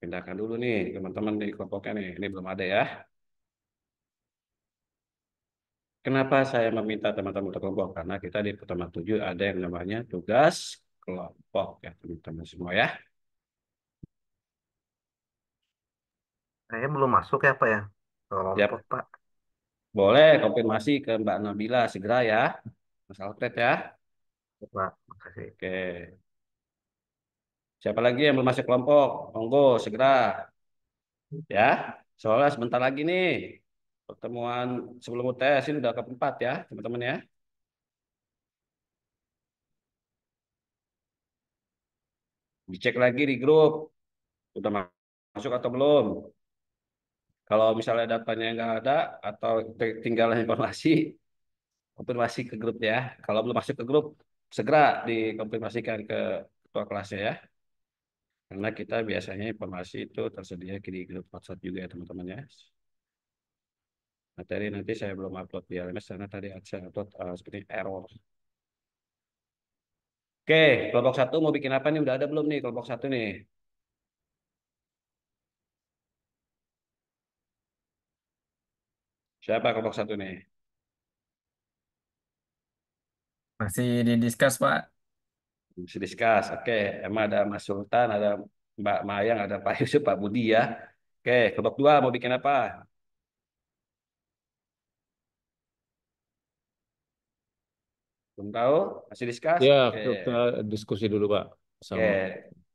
A: Pindahkan dulu nih teman-teman nih kelompoknya nih. Ini belum ada ya. Kenapa saya meminta teman-teman untuk kelompok? Karena kita di pertemuan 7 ada yang namanya tugas kelompok ya teman-teman semua ya.
L: Saya belum masuk ya Pak ya?
A: Siap.
L: Kelompok Pak.
A: Boleh konfirmasi ke Mbak Nabila segera ya. Mas Alfred ya.
L: Pak, makasih.
A: Oke. Siapa lagi yang belum masuk kelompok? Monggo segera ya. Soalnya sebentar lagi nih pertemuan sebelum UTS ini udah keempat ya teman-teman ya. Dicek lagi di grup. Udah masuk atau belum? Kalau misalnya datanya nggak ada atau ketinggalan informasi, konfirmasi ke grup ya. Kalau belum masuk ke grup, segera dikonfirmasikan ke ketua kelasnya ya. Karena kita biasanya informasi itu tersedia di grup WhatsApp juga ya teman-teman ya. Materi nanti saya belum upload di LMS karena tadi saya upload seperti error. Oke, kelompok satu mau bikin apa nih? Udah ada belum nih kelompok satu nih? Siapa kelompok satu nih?
G: Masih didiskus, Pak.
A: Bisa discuss. Oke, emang ada Mas Sultan, ada Mbak Mayang, ada Pak Yusuf, Pak Budi ya. Oke, kelompok dua mau bikin apa? Belum tahu? Masih discuss?
K: Ya,
A: Oke,
K: kita diskusi dulu, Pak.
A: oke,
K: Sama.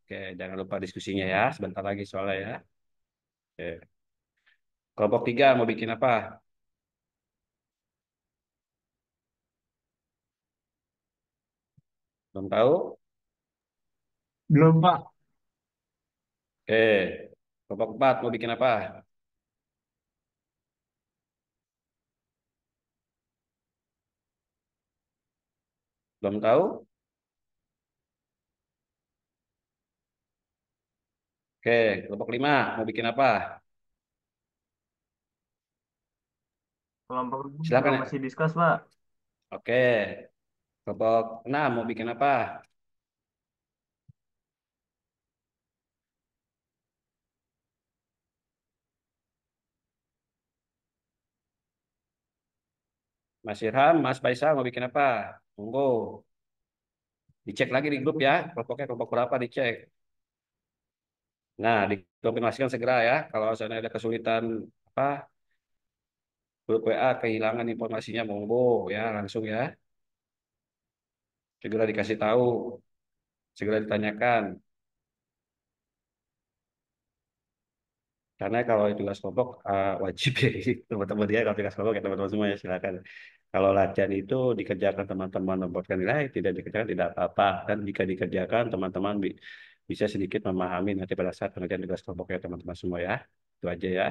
A: oke. Jangan lupa diskusinya ya. Sebentar lagi soalnya ya. Oke. Kelompok tiga mau bikin apa? Belum tahu?
B: Belum, Pak.
A: Oke. Kelompok empat mau bikin apa? Belum tahu? Oke. Kelompok lima mau bikin apa?
B: Kelompok
A: Silakan
B: juga
A: ya.
B: masih diskus, Pak.
A: Oke. Kelompok enam mau bikin apa? Mas Irham, Mas Faisal mau bikin apa? Monggo. Dicek lagi di grup ya. Kelompoknya kelompok berapa dicek. Nah, dikonfirmasikan segera ya. Kalau misalnya ada kesulitan apa grup WA kehilangan informasinya monggo ya langsung ya. Segera dikasih tahu, segera ditanyakan. Karena kalau tugas kelompok wajib ya teman-teman dia kalau tugas kelompok ya teman-teman semua ya silakan. Kalau latihan itu dikerjakan teman-teman mendapatkan nilai, tidak dikerjakan tidak apa-apa. Dan jika dikerjakan teman-teman bisa sedikit memahami nanti pada saat pengerjaan tugas kelompok ya teman-teman semua ya. Itu aja ya.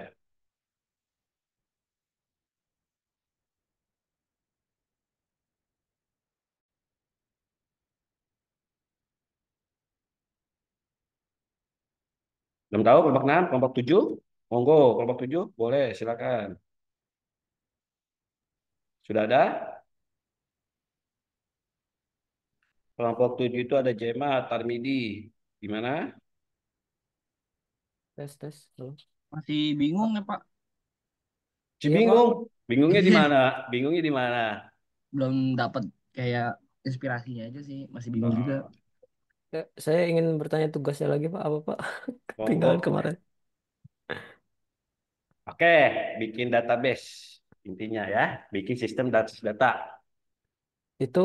A: Belum tahu kelompok 6, kelompok 7? Monggo, kelompok 7 boleh silakan. Sudah ada? Kelompok 7 itu ada Jema, Tarmidi. Gimana?
H: Tes. Halo.
B: Masih bingung ya, Pak?
A: Si
H: Iya, Pak.
A: bingung. Bingungnya di mana? Bingungnya di mana?
B: Belum dapat kayak inspirasinya aja sih. Masih bingung juga.
A: Oh,
H: Saya ingin bertanya tugasnya lagi, Pak. Apa, Pak? Ketinggalan
A: monggo.
H: kemarin.
A: Oke, bikin database. Intinya ya, bikin sistem data.
H: Itu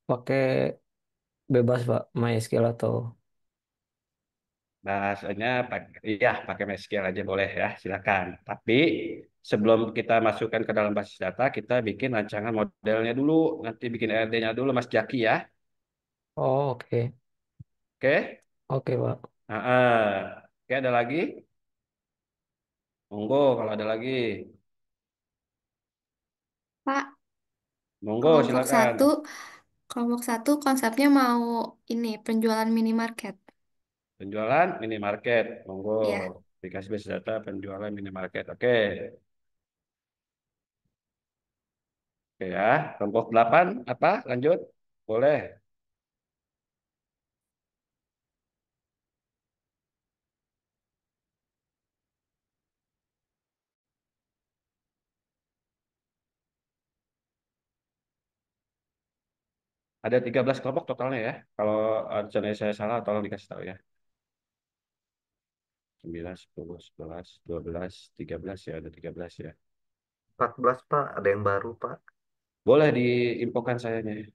H: pakai bebas, Pak. MySQL atau...
A: Bahasanya pakai MySQL aja boleh ya, silakan. Tapi sebelum kita masukkan ke dalam basis data, kita bikin rancangan modelnya dulu. Nanti bikin RD-nya dulu, Mas Jaki ya.
H: Oh, oke.
A: Oke?
H: Oke, Pak.
A: Oke, ada lagi? Monggo kalau ada lagi.
D: Pak,
A: Monggo
D: kelompok
A: silakan.
D: satu, kelompok satu konsepnya mau ini penjualan minimarket.
A: Penjualan minimarket. Monggo.
D: Ya,
A: Aplikasi basis data penjualan minimarket. Oke. Oke ya. Kelompok 8 apa? Lanjut. Boleh. Ada 13 kelompok totalnya ya. Kalau channel saya salah, tolong dikasih tahu ya. 9, 10, 11, 12, 13 ya. Ada 13 ya.
L: 14 Pak, ada yang baru Pak.
A: Boleh diinfokan sayanya ya.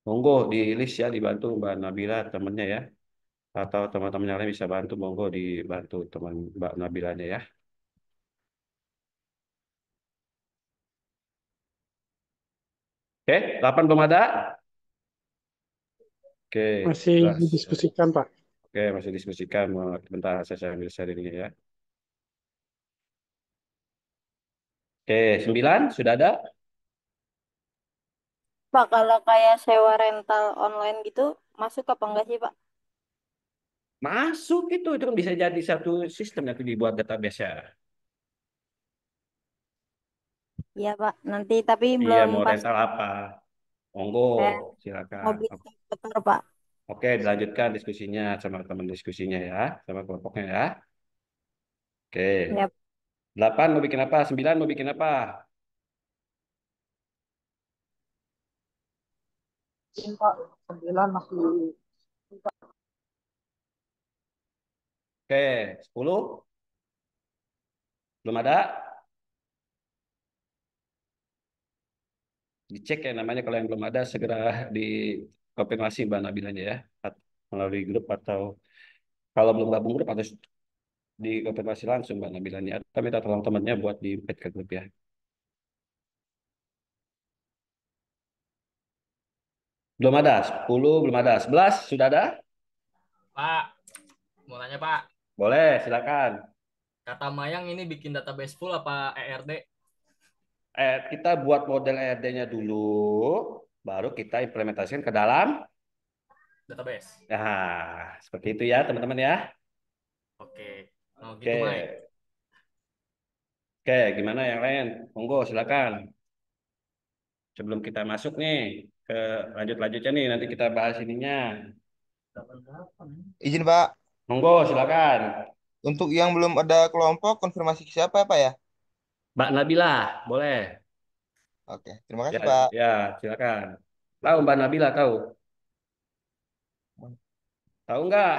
A: Monggo di list ya, dibantu Mbak Nabila temennya ya. Atau teman-teman yang lain bisa bantu, monggo dibantu teman Mbak Nabilanya ya. Oke, 8 belum ada? Oke,
M: Masih
A: 11.
M: didiskusikan, Pak.
A: Oke, masih diskusikan. Bentar, saya ambil sharingnya ya. Oke, 9 sudah ada?
J: Pak, kalau kayak sewa rental online gitu, masuk apa enggak sih, Pak?
A: Masuk itu kan bisa jadi satu sistem nanti dibuat database ya.
J: Iya, Pak. Nanti tapi
A: Iya,
J: belum
A: mau
J: pas
A: rental apa? Monggo,
J: kayak
A: silakan.
J: mobil motor, Pak.
A: Oke, dilanjutkan diskusinya sama teman diskusinya ya, sama kelompoknya ya. Oke,
J: Ya,
A: 8 mau bikin apa? 9 mau bikin apa?
M: Pak, 9 masih.
A: Oke, 10 belum ada? Dicek ya namanya kalau yang belum ada segera dikonfirmasi Mbak Nabilanya ya. Melalui grup atau kalau belum gabung grup harus dikonfirmasi langsung Mbak Nabilanya. Atau minta tolong temannya buat di invite ke grup ya. Belum ada, 10 belum ada, 11 sudah ada?
B: Pak, mau nanya Pak,
A: Boleh, silakan.
B: kata Mayang ini bikin database full apa ERD?
A: Kita buat model ERD-nya dulu, baru kita implementasikan ke dalam.
B: Database.
A: Nah, seperti itu ya teman-teman ya.
B: Oke, mau
A: Oke,
B: gitu May.
A: oke, gimana yang lain? Monggo, silakan. Sebelum kita masuk nih ke lanjut-lanjutnya nih, nanti kita bahas ininya.
I: Izin Pak,
A: Monggo, silakan.
I: untuk yang belum ada kelompok, konfirmasi ke siapa ya Pak ya?
A: Mbak Nabila, boleh.
I: Oke, terima
A: Ya,
I: kasih Pak.
A: ya, silakan. Tahu Mbak Nabila tahu? Tahu nggak?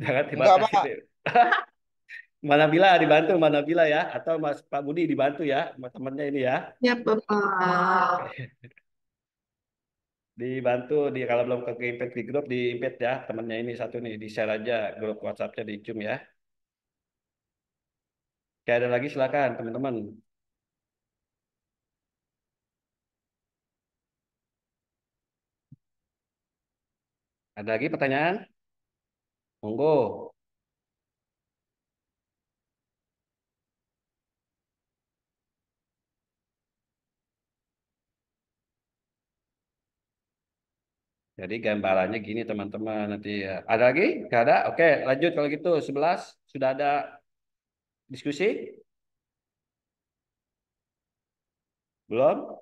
A: Jangan
I: Enggak
A: dibatasi.
I: Pak,
A: Mbak Nabila dibantu Mbak Nabila ya, atau Mas Pak Budi dibantu ya, sama temannya ini ya.
D: ya Bapak.
A: Dibantu di kalau belum ke invite di grup di invite ya temannya ini satu nih di share aja grup WhatsApp-nya di Zoom ya. Oke, ada lagi silakan teman-teman. Ada lagi pertanyaan? Monggo. Jadi gambarannya gini teman-teman nanti ya. Ada lagi? Nggak ada? Oke, lanjut kalau gitu 11 sudah ada diskusi? Belum?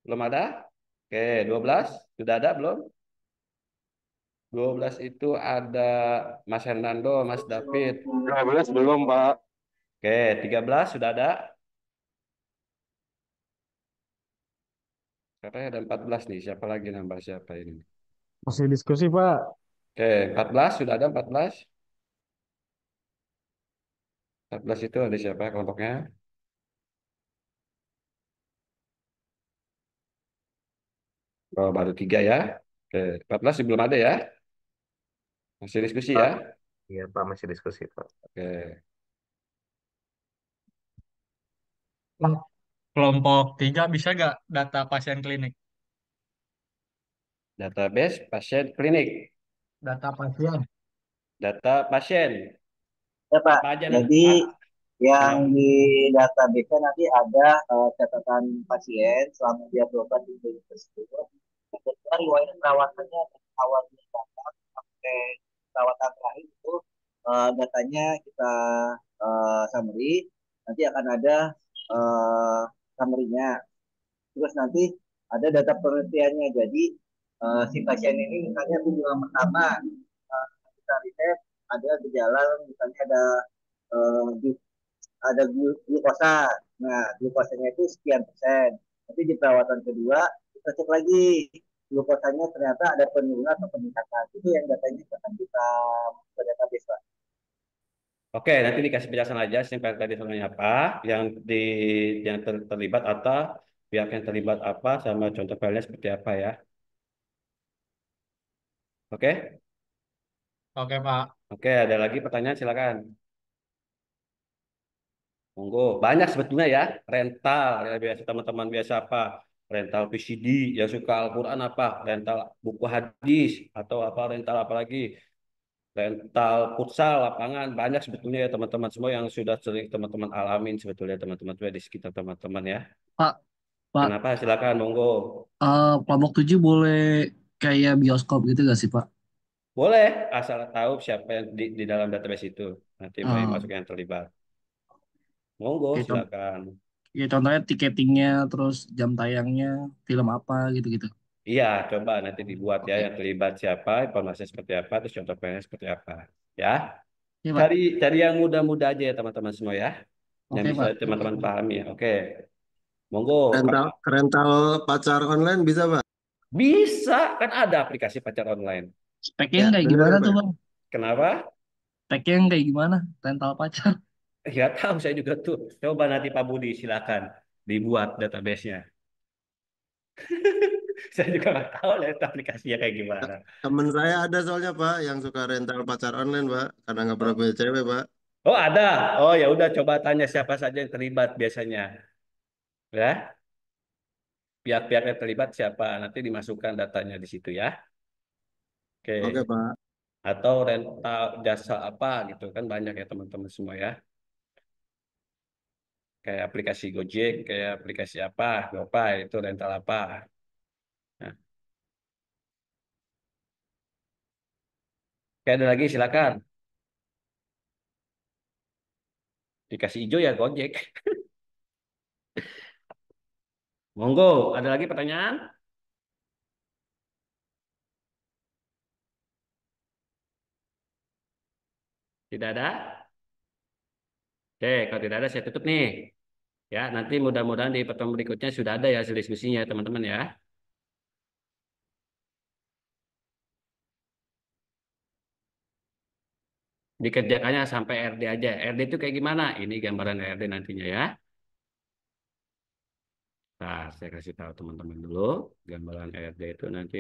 A: Belum ada? Oke, 12 sudah ada belum? 12 itu ada Mas Hernando, Mas David.
C: 12 belum, Pak.
A: Oke, 13 sudah ada. Katanya ada 14 nih. Siapa lagi nambah siapa ini?
M: Masih diskusi, Pak.
A: Oke, 14 sudah ada 14. 14 itu ada siapa kelompoknya? Oh, baru 3 ya. Oke, 14 belum ada ya. Masih diskusi ya.
L: Pak, iya Pak masih diskusi Pak.
A: Oke.
M: Kelompok 3 bisa nggak data pasien klinik?
A: Database pasien klinik,
M: Data pasien.
A: data pasien.
N: Ya Pak,
A: Apa aja nih?
N: jadi yang
A: Kenapa?
N: di database nanti ada catatan pasien selama dia berobat di klinik tersebut. Kedua, riwayat perawatannya dari awal dia datang sampai perawatan terakhir itu datanya kita summary. Nanti akan ada summary-nya. Terus nanti ada data penelitiannya. Jadi si pasien ini misalnya kunjungan pertama kita riset ada gejala misalnya eh, glukosa. Nah, glukosanya itu sekian persen. Tapi di perawatan kedua kita cek lagi glukosanya ternyata ada penurunan atau peningkatan. Itu yang datanya akan kita masuk ke database, Pak.
A: Oke, nanti dikasih penjelasan aja singkat tadi soalnya apa, yang di yang terlibat atau pihak yang terlibat apa sama contoh filenya seperti apa ya. Oke?
M: Oke, Pak.
A: Oke, ada lagi pertanyaan silakan. Monggo, banyak sebetulnya ya, rental ya biasa teman-teman biasa apa? Rental VCD yang suka Al-Qur'an apa? Rental buku hadis atau apa rental apa lagi? Rental futsal lapangan banyak sebetulnya ya teman-teman semua yang sudah sering teman-teman alamin sebetulnya teman-teman juga di sekitar teman-teman ya.
B: Pak, Pak,
A: Kenapa? Silakan monggo.
B: kelompok 7 boleh kayak bioskop gitu gak sih, Pak?
A: Boleh asal tahu siapa yang di dalam database itu. Nanti mau yang
B: Eh,
A: masuk yang terlibat. Monggo
B: kayak,
A: silakan.
B: ya contohnya tiketingnya, terus jam tayangnya, film apa gitu-gitu.
A: Iya, coba nanti dibuat ya
B: Oke,
A: yang terlibat siapa, informasi seperti apa, terus contoh filmnya seperti apa. Ya,
B: ya Pak.
A: cari cari yang mudah-mudah aja ya teman-teman semua ya, yang
B: Oke,
A: bisa
B: Pak.
A: teman-teman pahami. Oke, monggo.
C: Rental rental pacar online bisa, Pak?
A: Bisa kan ada aplikasi pacar online.
B: Speknya
C: Ya,
B: yang kayak gimana
C: dengerin,
B: tuh,
C: Pak.
B: Bang?
A: Kenapa?
B: Speknya yang kayak gimana? Rental pacar.
A: Ya tahu saya juga tuh. Coba nanti Pak Budi silakan dibuat database-nya. Saya juga nggak tahu lihat aplikasinya kayak gimana.
C: Temen saya ada soalnya, Pak, yang suka rental pacar online, Pak, karena nggak pernah punya cewek, Pak.
A: Oh ada. Oh ya udah coba tanya siapa saja yang terlibat biasanya. Ya, pihak-pihak yang terlibat siapa nanti dimasukkan datanya di situ ya.
C: Oke,
A: Oke.
C: Pak.
A: Atau rental jasa apa gitu kan banyak ya teman-teman semua ya. Kayak aplikasi Gojek, kayak aplikasi apa, GoPay itu rental apa. Nah, oke, ada lagi silakan. Dikasih hijau ya Gojek. Monggo, ada lagi pertanyaan? Tidak ada? Oke, kalau tidak ada saya tutup nih. Ya, nanti mudah-mudahan di pertemuan berikutnya sudah ada ya hasil diskusinya teman-teman ya. Dikerjakannya sampai RD aja. RD itu kayak gimana? Ini gambaran RD nantinya ya. Nah, saya kasih tahu teman-teman dulu. Gambaran RD itu nanti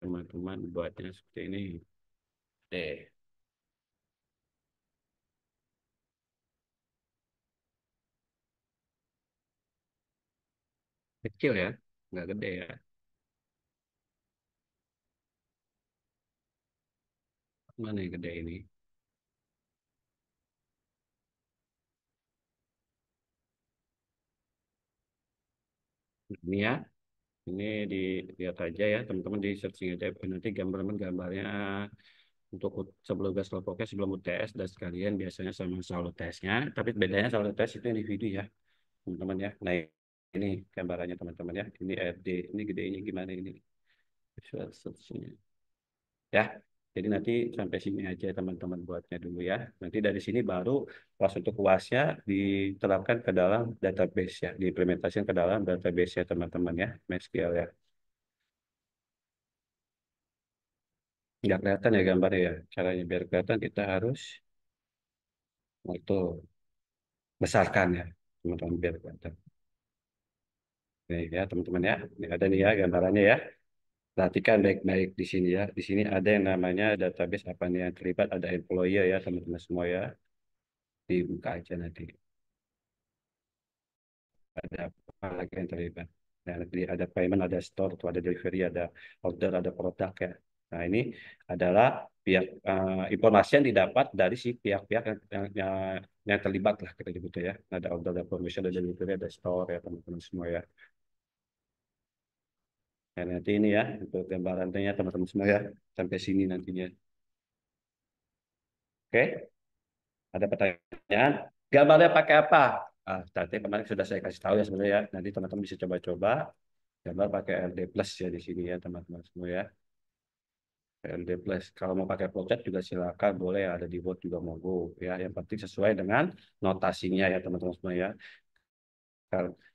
A: teman-teman buatnya seperti ini. Oke. Kecil ya, nggak gede ya. Mana yang gede ini? Ini ya. Ini dilihat aja ya, teman-teman di searching aja. Nanti gambarnya untuk sebelum gas kelompoknya sebelum UTS dan sekalian biasanya sama soal UTS-nya. Tapi bedanya soal UTS itu individu ya, teman-teman ya. Nah ini gambarannya teman-teman ya. Ini RD, ini gedenya gimana ini? Visual search-nya. Ya, jadi nanti sampai sini aja teman-teman buatnya dulu ya. Nanti dari sini baru pas untuk UASnya diterapkan ke dalam database ya, diimplementasikan ke dalam database ya teman-teman ya, MySQL ya. Nggak kelihatan ya gambarnya ya. Caranya biar kelihatan kita harus itu besarkan ya, teman-teman biar kelihatan. Nih ya teman-teman ya, ini ada nih ya gambarannya ya. Perhatikan baik-baik di sini ya. Di sini ada yang namanya database apa nih yang terlibat, ada employee ya teman-teman semua ya. Dibuka aja nanti. ada apa lagi yang terlibat. Nah, nanti ada payment, ada store, atau ada delivery, ada order, ada produk ya. Nah, ini adalah pihak informasi yang didapat dari si pihak-pihak yang terlibat lah kita gitu ya. Ada order, ada permission, ada delivery, ada store ya teman-teman semua ya. Nah, nanti ini ya untuk gambarannya teman-teman semua ya sampai sini nantinya. Oke, ada pertanyaan? Gambarnya pakai apa? Tadi kemarin sudah saya kasih tahu ya sebenarnya ya. Nanti teman-teman bisa coba-coba gambar pakai LD plus ya di sini ya teman-teman semua ya. LD plus. Kalau mau pakai flowchart juga silakan, boleh ada di Word juga monggo ya. Yang penting sesuai dengan notasinya ya teman-teman semua ya.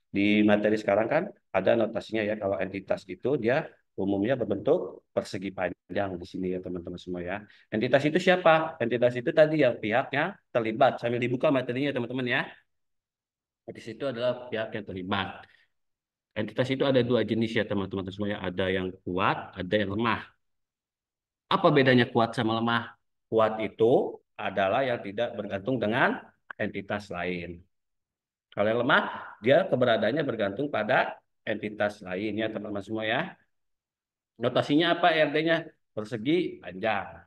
A: Di materi sekarang kan ada notasinya ya. Kalau entitas itu dia umumnya berbentuk persegi panjang di sini ya teman-teman semua ya. Entitas itu siapa? Entitas itu tadi yang pihaknya terlibat. Sambil dibuka materinya teman-teman ya. Di situ adalah pihak yang terlibat. Entitas itu ada dua jenis ya teman-teman semuanya. Ada yang kuat, ada yang lemah. Apa bedanya kuat sama lemah? Kuat itu adalah yang tidak bergantung dengan entitas lain. Kalau yang lemah, dia keberadaannya bergantung pada entitas lain ya teman-teman semua ya. Notasinya apa RT-nya? Persegi panjang.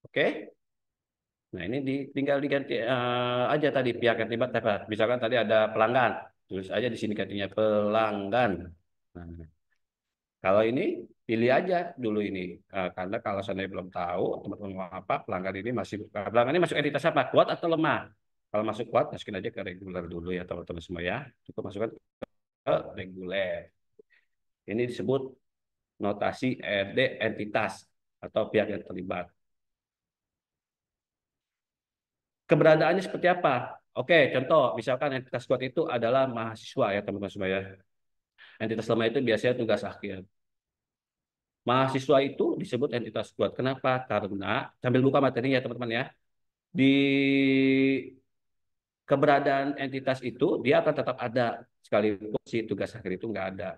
A: Oke? Nah ini tinggal diganti aja tadi pihak yang terlibat apa? Misalkan tadi ada pelanggan, tulis aja di sini gantinya pelanggan. Nah, kalau ini pilih aja dulu ini. Karena kalau saya belum tahu teman-teman mau apa pelanggan ini masuk entitas apa? Kuat atau lemah? Kalau masuk kuat masukin aja ke reguler dulu ya teman-teman semua ya. Cukup masukkan ke reguler. Ini disebut notasi RD entitas atau pihak yang terlibat. Keberadaannya seperti apa? Oke, contoh misalkan entitas kuat itu adalah mahasiswa ya teman-teman semua ya. Entitas lemah itu biasanya tugas akhir. Mahasiswa itu disebut entitas kuat. Kenapa? Karena sambil buka materinya ya teman-teman ya. Di keberadaan entitas itu dia akan tetap ada sekalipun si tugas akhir itu nggak ada.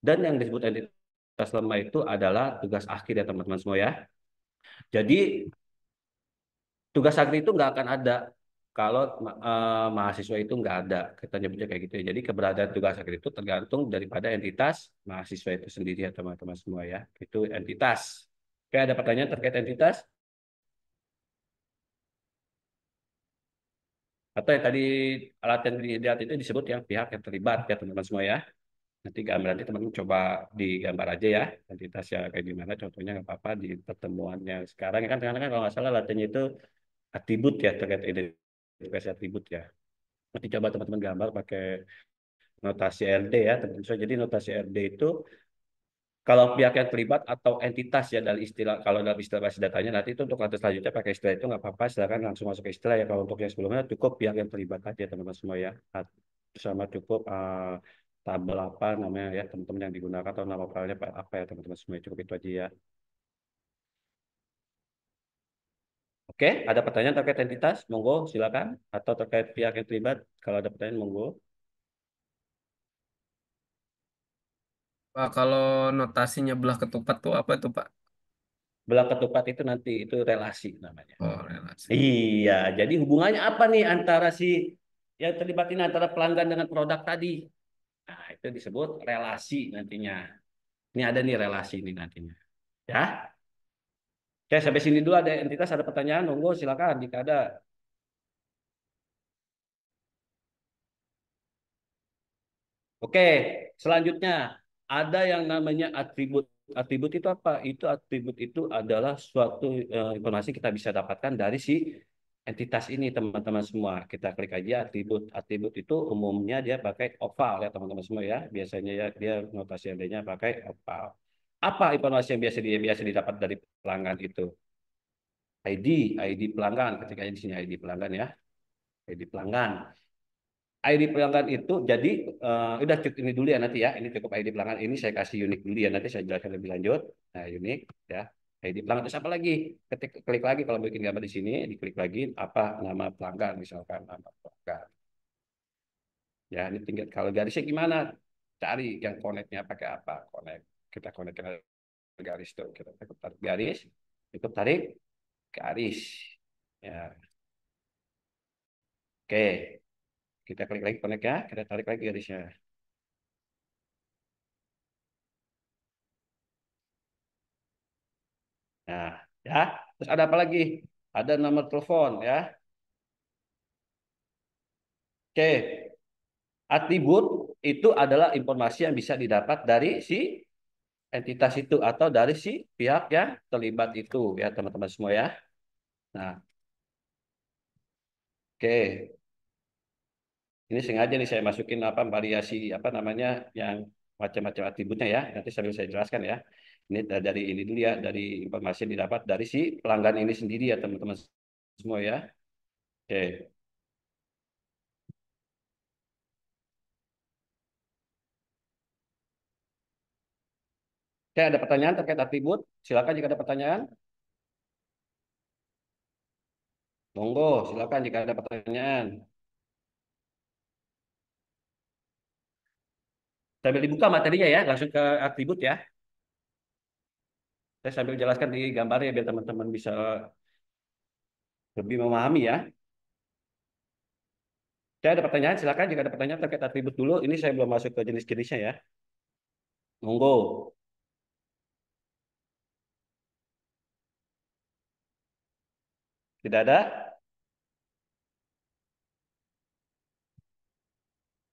A: Dan yang disebut entitas lemah itu adalah tugas akhir ya teman-teman semua ya. Jadi tugas akhir itu nggak akan ada kalau mahasiswa itu nggak ada. Kita nyebutnya kayak gitu ya. Jadi keberadaan tugas akhir itu tergantung daripada entitas mahasiswa itu sendiri ya teman-teman semua ya. Itu entitas. Oke, ada pertanyaan terkait entitas? Atau yang tadi alat yang dilihat itu disebut yang pihak yang terlibat ya teman-teman semua ya. Nanti teman-teman coba digambar aja ya entitasnya kayak gimana. Contohnya nggak apa-apa di pertemuan yang sekarang ya kan. Karena kan kalau nggak salah latihannya itu atribut ya terkait identifikasi atribut ya. Nanti coba teman-teman gambar pakai notasi RD ya teman-teman. Jadi notasi RD itu kalau pihak yang terlibat atau entitas ya dari istilah kalau dalam istilah basis datanya nanti itu untuk lantas selanjutnya pakai istilah itu nggak apa-apa silakan langsung masuk ke istilah ya kalau untuk yang sebelumnya cukup pihak yang terlibat aja teman-teman semua ya sama cukup tabel apa namanya ya teman-teman yang digunakan atau nama filenya apa ya teman-teman semua cukup itu aja ya. Oke, ada pertanyaan terkait entitas? Monggo silakan atau terkait pihak yang terlibat kalau ada pertanyaan monggo.
G: Pak, kalau notasinya belah ketupat tuh apa tuh, Pak?
A: Belah ketupat itu nanti itu relasi namanya.
G: Oh, relasi.
A: Iya, jadi hubungannya apa nih antara si yang terlibat ini antara pelanggan dengan produk tadi? Nah, itu disebut relasi nantinya. Ini ada nih relasi ini nantinya. Ya. Oke, sampai sini dulu ada entitas, ada pertanyaan, monggo silakan jika ada. Oke, selanjutnya ada yang namanya atribut. Atribut itu apa? Atribut itu adalah suatu informasi kita bisa dapatkan dari si entitas ini teman-teman semua. Kita klik aja atribut. Atribut itu umumnya dia pakai oval ya teman-teman semua ya. Biasanya ya dia notasi adanya pakai oval. Apa informasi yang biasa didapat dari pelanggan itu? ID, ID pelanggan. Ketika di sini ID pelanggan ya. ID pelanggan. ID pelanggan itu jadi udah cukup ini dulu ya nanti ya. Ini cukup ID pelanggan. Ini saya kasih unik dulu ya nanti saya jelaskan lebih lanjut. Nah, unik ya. ID pelanggan terus apa lagi? Klik lagi kalau bikin gambar di sini, diklik lagi apa nama pelanggan misalkan nama pelanggan. Ya, ini tinggal kalau garisnya gimana? Cari yang connect-nya pakai apa? Connect. Kita connect garis tuh. Kita tarik garis, cukup tarik garis. Ya. Oke, kita klik lagi connect ya. Kita tarik lagi garisnya. Nah, ya. Terus ada apa lagi? Ada nomor telepon ya. Oke, atribut itu adalah informasi yang bisa didapat dari si entitas itu atau dari si pihak yang terlibat itu ya teman-teman semua ya. Nah, oke. Ini sengaja nih saya masukin apa variasi apa namanya yang macam-macam atributnya ya. Nanti sambil saya jelaskan ya. Ini dari ini dulu ya, dari informasi yang didapat dari si pelanggan ini sendiri ya teman-teman semua ya. Oke. Oke, ada pertanyaan terkait atribut? Silakan jika ada pertanyaan. Monggo, silakan jika ada pertanyaan. Sambil dibuka materinya ya, langsung ke atribut ya. Saya sambil jelaskan di gambarnya biar teman-teman bisa lebih memahami ya. Saya ada pertanyaan, silakan jika ada pertanyaan terkait atribut dulu. Ini saya belum masuk ke jenis-jenisnya ya. Monggo. Tidak ada?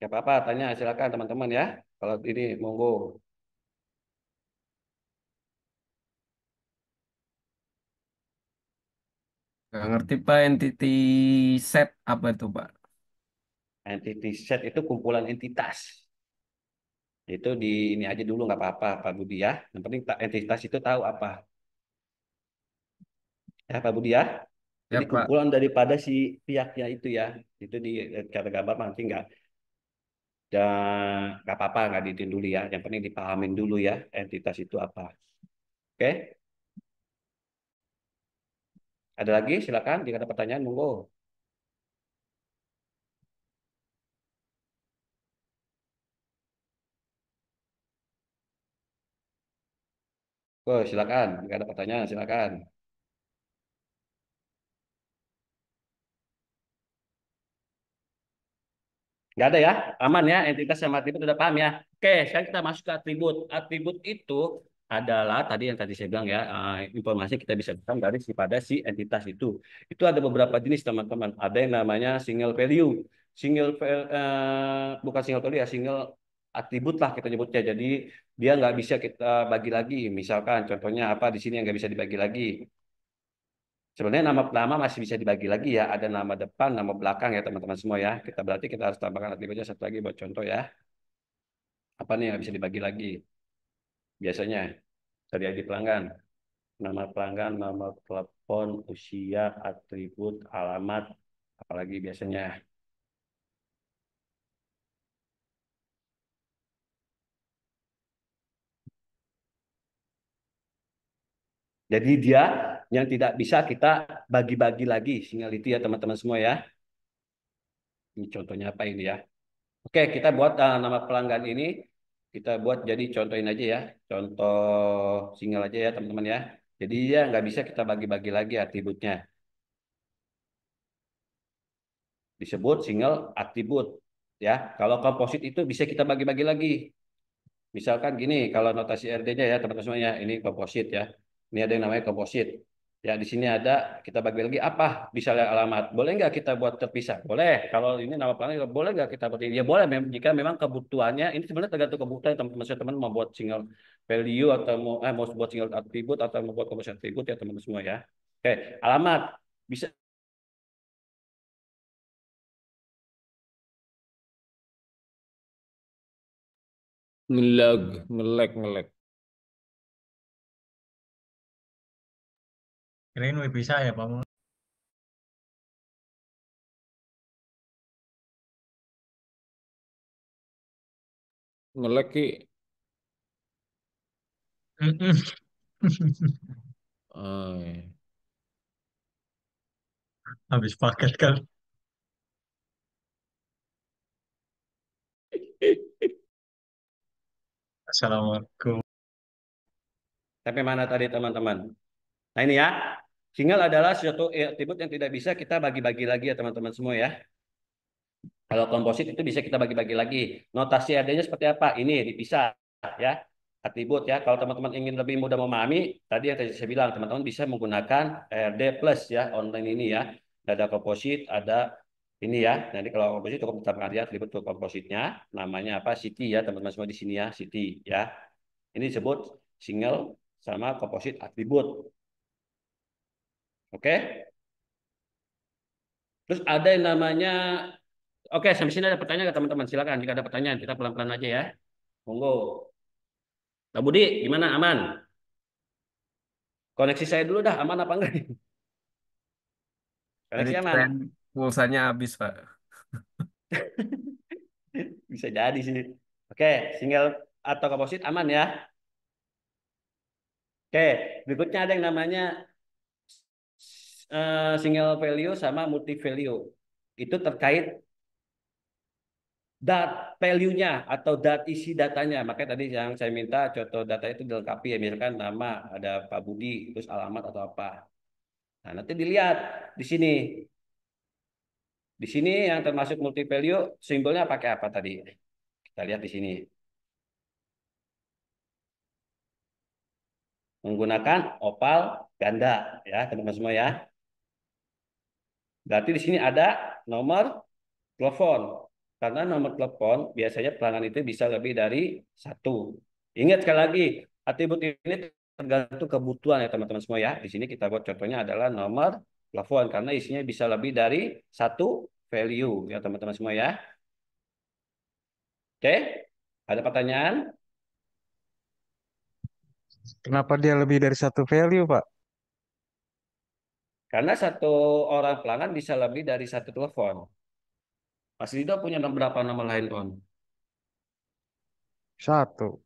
A: Gak apa-apa, tanya silakan teman-teman ya. Kalau ini monggo.
G: Nggak ngerti Pak, entity set apa itu Pak?
A: Entity set itu kumpulan entitas. Itu di ini aja dulu nggak apa-apa Pak Budi ya. Yang penting entitas itu tahu apa. Ya Pak Budi ya.
G: Ya
A: Jadi
G: Pak.
A: kumpulan daripada si pihaknya itu ya. Itu di cara gambar nanti nggak apa-apa nggak diitin dulu ya. Yang penting dipahamin dulu ya entitas itu apa. Oke? Ada lagi? Silakan jika ada pertanyaan monggo. Oh, silakan jika ada pertanyaan silakan. Nggak ada ya? Aman ya? Entitas sama atribut udah paham ya? Oke, sekarang kita masuk ke atribut. Atribut itu adalah tadi yang tadi saya bilang ya, informasi kita bisa dapat dari si pada si entitas itu. Itu ada beberapa jenis teman-teman. Ada yang namanya single value. Bukan single value ya, single atribut lah kita nyebutnya. Jadi dia nggak bisa kita bagi lagi. Misalkan contohnya apa di sini yang nggak bisa dibagi lagi. Sebenarnya nama masih bisa dibagi lagi ya. Ada nama depan, nama belakang ya teman-teman semua ya. Berarti kita harus tambahkan atributnya satu lagi buat contoh ya. Apa nih yang bisa dibagi lagi? Biasanya dari ID pelanggan, nama pelanggan, nama telepon, usia, atribut, alamat, apalagi biasanya. Jadi dia yang tidak bisa kita bagi-bagi lagi sinyal itu ya teman-teman semua ya. Ini contohnya apa ini ya? Oke, kita buat nama pelanggan ini kita buat jadi contohin aja ya, contoh single aja ya teman-teman ya. Jadi dia nggak bisa kita bagi-bagi lagi atributnya. Disebut single atribut ya. Kalau komposit itu bisa kita bagi-bagi lagi. Misalkan gini, kalau notasi RD-nya ya teman-teman semuanya, ini komposit ya. Ini ada yang namanya komposit. Ya di sini ada kita bagi lagi apa bisa lihat alamat. Boleh nggak kita buat terpisah? Boleh. Kalau ini nama pelanggan boleh nggak kita buat ini? Ya boleh. Jika memang kebutuhannya ini sebenarnya tergantung kebutuhan teman-teman mau buat single value atau mau buat single atribut atau mau buat komposit atribut ya teman-teman semua ya. Oke, alamat bisa
E: Ngelag, ngelek.
M: Kirain wifi saya Pak.
E: Ngelek ki.
M: Mm-mm.
E: Ah, iya.
M: Habis paket kan. Assalamualaikum.
A: sampai mana tadi teman-teman? Nah ini ya, single adalah suatu atribut yang tidak bisa kita bagi-bagi lagi ya teman-teman semua ya. Kalau komposit itu bisa kita bagi-bagi lagi. Notasi adanya seperti apa? Ini dipisah ya. Atribut ya. Kalau teman-teman ingin lebih mudah memahami, tadi yang tadi saya bilang, teman-teman bisa menggunakan RD plus ya, online ini ya. Ada komposit, ada ini ya. Nanti kalau komposit cukup menetapkan dia atribut untuk kompositnya. Namanya apa? City ya, teman-teman semua di sini ya, City ya. Ini disebut single sama komposit atribut. Oke? Terus ada yang namanya, oke, sampai sini ada pertanyaan nggak teman-teman? Silakan jika ada pertanyaan, kita pelan-pelan aja ya. Monggo. Pak Budi, gimana? Aman? Koneksi saya dulu dah, aman apa enggak?
G: Tadi
A: Koneksi aman?
G: keren pulsanya habis, Pak.
A: Bisa jadi sih. Oke, single atau komposit aman ya. Oke, berikutnya ada yang namanya single value sama multi value. Itu terkait value-nya atau isi datanya. Makanya tadi yang saya minta contoh data itu dilengkapi ya, misalkan nama, ada Pak Budi, terus alamat atau apa. Nah, nanti dilihat di sini. Di sini yang termasuk multi value simbolnya pakai apa tadi? Kita lihat di sini. Menggunakan opal ganda ya, teman-teman semua ya. Berarti di sini ada nomor telepon. Karena nomor telepon biasanya pelanggan itu bisa lebih dari satu. Ingat sekali lagi, atribut ini tergantung kebutuhan ya teman-teman semua ya. Di sini kita buat contohnya adalah nomor telepon karena isinya bisa lebih dari satu value ya teman-teman semua ya. Oke, ada pertanyaan?
O: Kenapa dia lebih dari satu value, Pak?
A: Karena satu orang pelanggan bisa lebih dari satu telepon. Mas Rido punya berapa nomor handphone?
O: Satu.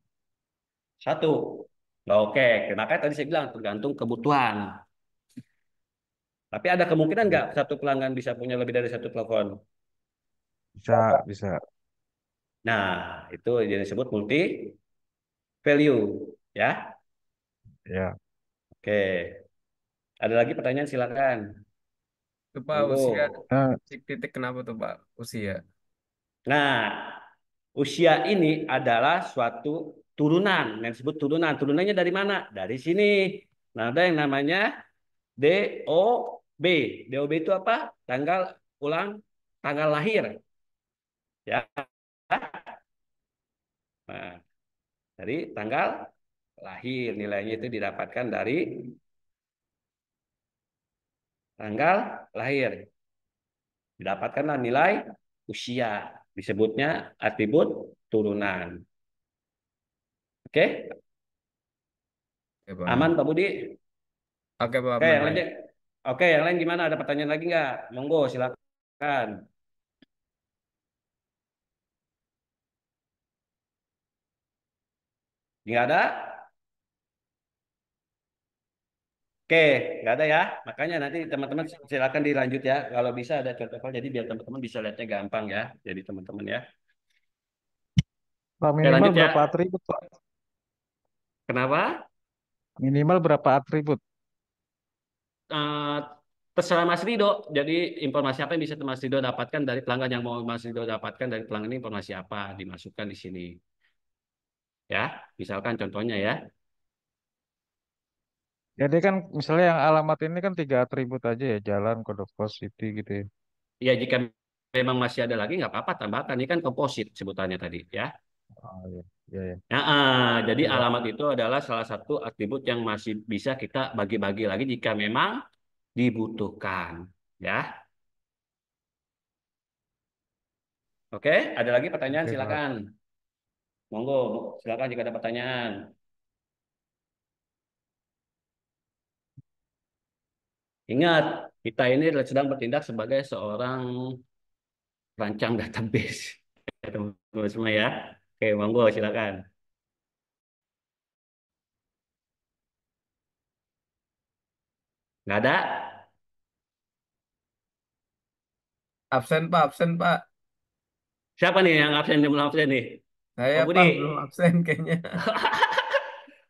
A: Satu. Nah, oke, makanya tadi saya bilang tergantung kebutuhan. Tapi ada kemungkinan nggak satu pelanggan bisa punya lebih dari satu telepon?
O: Bisa, bisa.
A: Nah, itu yang disebut multi value, ya.
O: Ya.
A: Oke. Ada lagi pertanyaan silakan.
G: Itu Pak,
A: Monggo.
G: usia
O: Nah,
G: titik kenapa tuh Pak? Usia.
A: Nah, usia ini adalah suatu turunan, yang disebut turunan. Turunannya dari mana? Dari sini. Nah, ada yang namanya DOB. DOB itu apa? Tanggal lahir. Ya. Nah, dari tanggal lahir nilainya itu didapatkan dari tanggal lahir. Didapatkanlah nilai usia. Disebutnya atribut turunan. Oke?
G: Oke, Pak.
A: Aman Pak Budi?
G: Oke, Pak.
A: Oke,
G: Aman,
A: yang
G: Pak.
A: lain. Oke, yang lain gimana? Ada pertanyaan lagi nggak? Monggo, silakan. Nggak ada? Oke, nggak ada ya. Makanya nanti teman-teman silakan dilanjut ya. Kalau bisa ada contoh file, jadi biar teman-teman bisa lihatnya gampang ya. Jadi teman-teman ya.
O: Pak,
A: Oke,
O: minimal
A: lanjut ya.
O: berapa atribut, Pak?
A: Kenapa?
O: Minimal berapa atribut?
A: Eh, terserah Mas Rido. Jadi informasi apa yang bisa Mas Rido dapatkan dari pelanggan yang mau Mas Rido dapatkan dari pelanggan ini informasi apa dimasukkan di sini. Ya, misalkan contohnya ya.
O: Jadi kan misalnya yang alamat ini kan 3 atribut aja ya, jalan, kode pos, city gitu ya.
A: Ya jika memang masih ada lagi nggak apa-apa tambahkan. Ini kan komposit sebutannya tadi ya.
O: Oh iya, iya ya.
A: Ya, jadi
O: Iya.
A: alamat itu adalah salah satu atribut yang masih bisa kita bagi-bagi lagi jika memang dibutuhkan. Ya, oke. Ada lagi pertanyaan?
O: Oke, Pak.
A: Silakan. Monggo, silakan jika ada pertanyaan. Ingat, kita ini sedang bertindak sebagai seorang perancang database. Ya, teman-teman semua ya. Oke, monggo silakan. Nggak ada?
G: Absen, Pak. Absen, Pak.
A: Siapa nih yang absen belum absen nih?
G: Saya,
A: Pak Budi.
G: Pak, belum absen kayaknya.